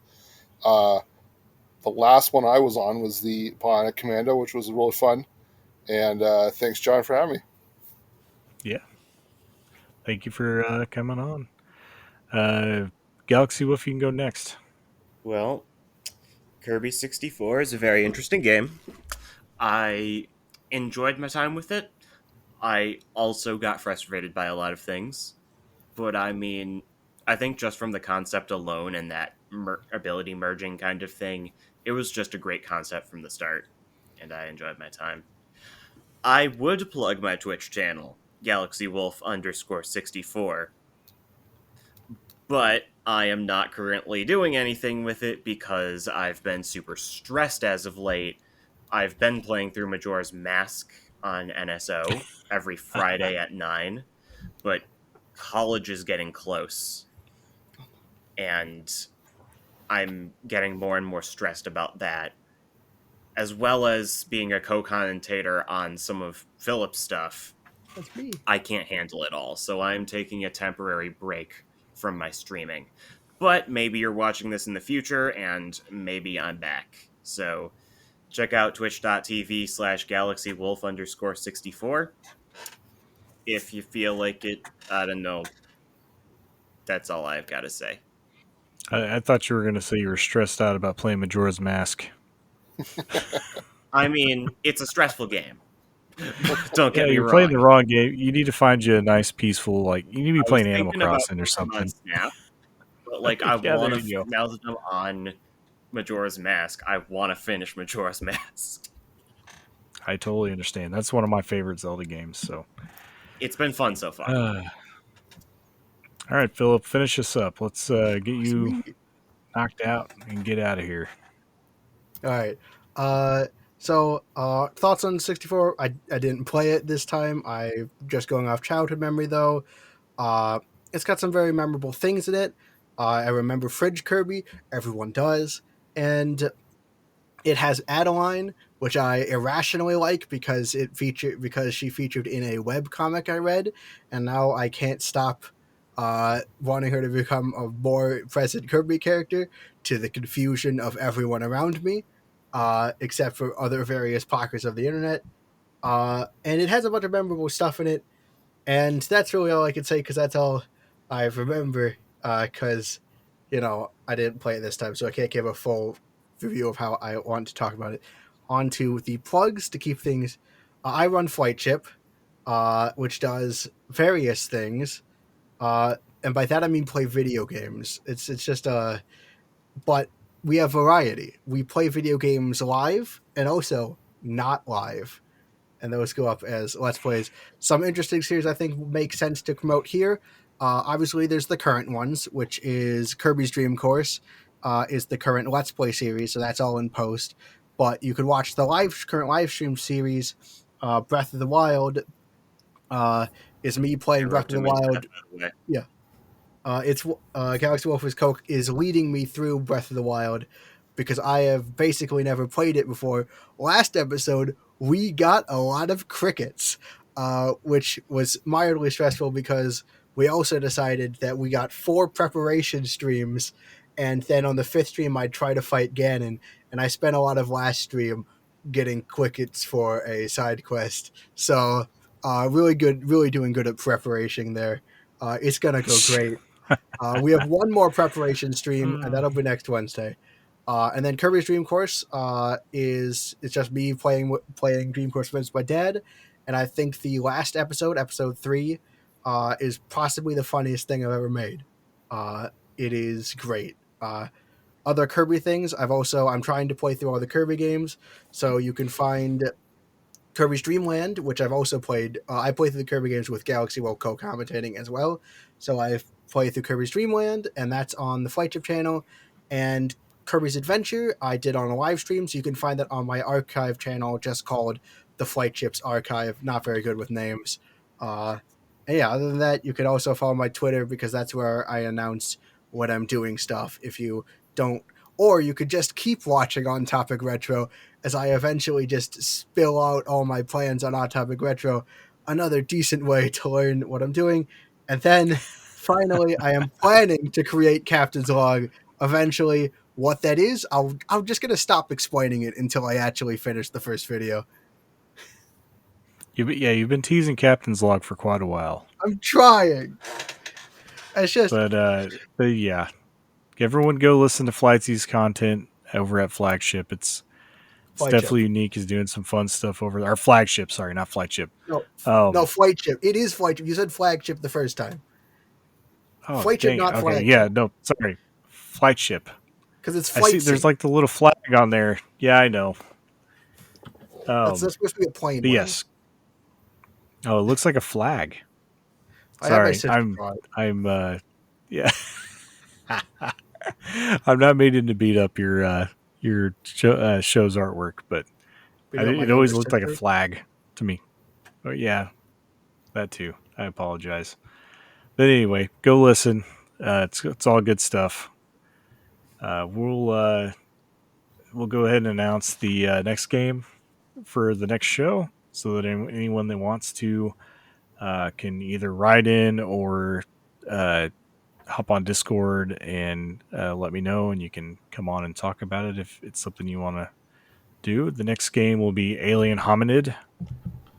Uh, the last one I was on was the Bionic Commando, which was really fun. And thanks, John, for having me. Yeah, thank you for coming on. Galaxy Wolf, you can go next. Well, Kirby 64 is a very interesting game. I enjoyed my time with it. I also got frustrated by a lot of things. But I mean, I think just from the concept alone and that ability merging kind of thing, it was just a great concept from the start. And I enjoyed my time. I would plug my Twitch channel, Galaxy Wolf underscore 64, but I am not currently doing anything with it because I've been super stressed as of late. I've been playing through Majora's Mask on NSO every Friday at 9, but college is getting close, and I'm getting more and more stressed about that, as well as being a co-commentator on some of Philip's stuff. That's me. I can't handle it all, so I'm taking a temporary break from my streaming. But maybe you're watching this in the future, and maybe I'm back. So check out twitch.tv/galaxywolf underscore 64 if you feel like it. I don't know. That's all I've got to say. I thought you were going to say you were stressed out about playing Majora's Mask. I mean, it's a stressful game. Don't Yeah, get me you're playing wrong. the wrong game. You need to find you a nice, peaceful, like, you need to be I was playing Animal thinking about Crossing or Pokemon something. Snap, but like I Yeah, want there to, you go. now that I'm on Majora's Mask, I want to finish Majora's Mask. I totally understand. That's one of my favorite Zelda games. So, It's been fun so far. all right, Philip, finish us up. Let's get you Sweet. knocked out and get out of here. All right. Thoughts on 64? I didn't play it this time. I just going off childhood memory though. Uh, it's got some very memorable things in it. I remember Fridge Kirby. Everyone does, and it has Adeline, which I irrationally like because she featured in a web comic I read, and now I can't stop wanting her to become a more present Kirby character, to the confusion of everyone around me, except for other various pockets of the internet. And it has a bunch of memorable stuff in it, And that's really all I can say because that's all I remember. Because I didn't play it this time, so I can't give a full review of how I want to talk about it. On to the plugs to keep things. I run Flight Chip, which does various things, and by that I mean play video games. It's just but we have variety. We play video games live and also not live, and those go up as let's plays. Some interesting series I think make sense to promote here. Obviously, there's the current ones, which is Kirby's Dream Course, is the current Let's Play series, so that's all in post. But you can watch the current live stream series. Breath of the Wild is me I playing Breath wrote of the him in chat, Wild. by the way. Yeah, it's Galaxy Wolf's Coke is leading me through Breath of the Wild because I have basically never played it before. Last episode, we got a lot of crickets, which was mildly stressful because we also decided that we got 4 preparation streams, and then on the 5th stream, I'd try to fight Ganon, and I spent a lot of last stream getting crickets for a side quest. So, really good, really doing good at preparation there. It's gonna go great. We have one more preparation stream, and that'll be next Wednesday. And then Kirby's Dream Course is it's just me playing Dream Course with my dad. And I think the last episode 3, is possibly the funniest thing I've ever made. It is great. Other Kirby things, I'm trying to play through all the Kirby games, so you can find Kirby's Dream Land, which I've also played. I played through the Kirby games with Galaxy World co-commentating as well. So I've played through Kirby's Dream Land, and that's on the Flight Chip channel. And Kirby's Adventure, I did on a live stream, so you can find that on my archive channel, just called the Flight Chips Archive. Not very good with names. And yeah, other than that, you can also follow my Twitter because that's where I announce when I'm doing stuff. If you don't, or you could just keep watching On Topic Retro as I eventually just spill out all my plans on On Topic Retro, another decent way to learn what I'm doing. And then finally, I am planning to create Captain's Log eventually. What that is, I'm just going to stop explaining it until I actually finish the first video. You've been teasing Captain's Log for quite a while. I'm trying. It's just, But yeah, everyone go listen to Flightsy's content over at Flagship. It's Flight definitely Chip. unique. He's doing some fun stuff over there. Our Flagship, sorry, not Flagship. No, Flight Chip. It is Flight Chip. You said Flagship the first time. Oh, Flight Chip, dang it. not Okay, Flagship. yeah, no, sorry. Flagship. Because it's I Flight see there's Sync. like the little flag on there. Yeah, I know. That's supposed to be a plane. But yes. Oh, it looks like a flag. I have my Sorry, sister yeah. I'm not meaning to beat up your show's artwork, but it always looked like a flag to me. But yeah, that too. I apologize. But anyway, go listen. It's all good stuff. We'll go ahead and announce the next game for the next show, so that anyone that wants to can either write in or hop on Discord and let me know, and you can come on and talk about it if it's something you want to do. The next game will be Alien Hominid.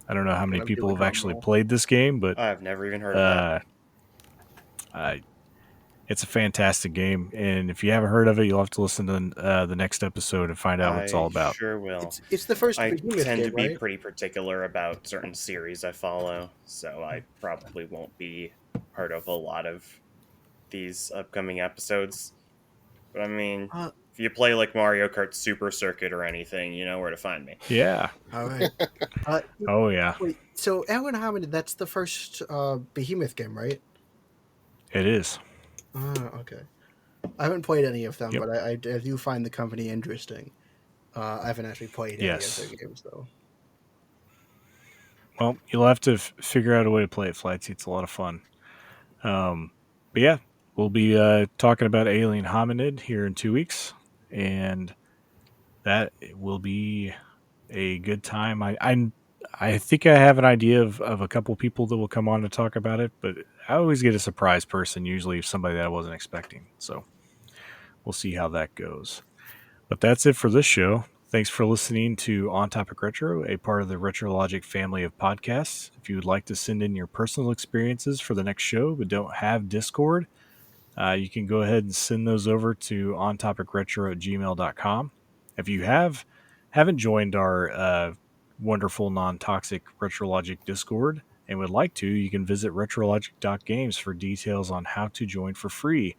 I don't know how many people have actually played this game, but I've never even heard of that. It's a fantastic game, and if you haven't heard of it, you'll have to listen to the next episode and find out what it's all about. Sure will. It's the first I Behemoth tend game, to be right? pretty particular about certain series I follow, so I probably won't be part of a lot of these upcoming episodes. But I mean, if you play like Mario Kart Super Circuit or anything, you know where to find me. Yeah. All right. Oh yeah. Wait, so Alien Hominid, that's the first Behemoth game, right? It is. Okay. I haven't played any of them, Yep. but I do find the company interesting. I haven't actually played any of their games, though. Well, you'll have to figure out a way to play it, Flightsy. It's a lot of fun. But yeah, we'll be talking about Alien Hominid here in 2 weeks, and that will be a good time. I think I have an idea of a couple people that will come on to talk about it, but I always get a surprise person, usually somebody that I wasn't expecting. So we'll see how that goes. But that's it for this show. Thanks for listening to On Topic Retro, a part of the Retrologic family of podcasts. If you would like to send in your personal experiences for the next show but don't have Discord, you can go ahead and send those over to ontopicretro@gmail.com. If you haven't joined our wonderful non-toxic Retrologic Discord and would like to, you can visit retrologic.games for details on how to join for free.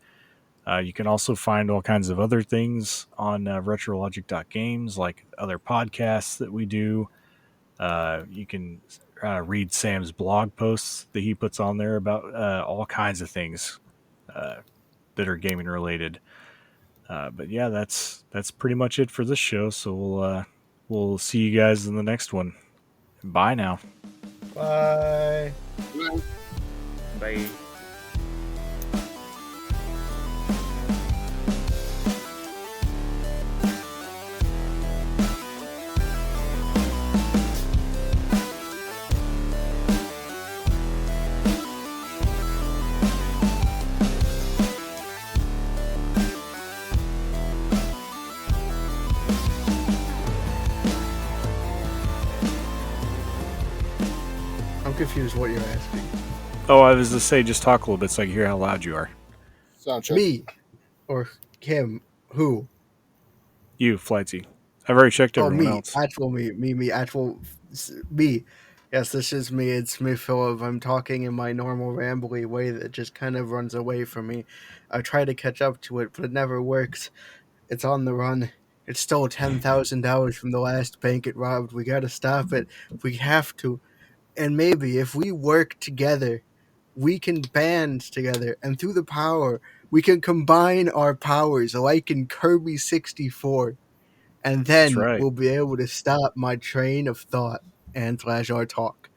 You can also find all kinds of other things on retrologic.games, like other podcasts that we do. You can read Sam's blog posts that he puts on there about all kinds of things uh, that are gaming related. But yeah, that's pretty much it for this show. So we'll see you guys in the next one. Bye now. Bye. Bye. I'm confused what you're asking. Oh, I was to say, just talk a little bit so I can hear how loud you are. Sound check. Me or him? Who? You, Flightsy. I've already checked Oh, everyone me. else. Actual me. Actual me. Yes, this is me. It's me, Philip. I'm talking in my normal rambly way that just kind of runs away from me. I try to catch up to it, but it never works. It's on the run. It stole $10,000 from the last bank it robbed. We gotta stop it. We have to. And maybe if we work together, we can band together, and through the power, we can combine our powers like in Kirby 64, and That's then right. we'll be able to stop my train of thought and slash our talk.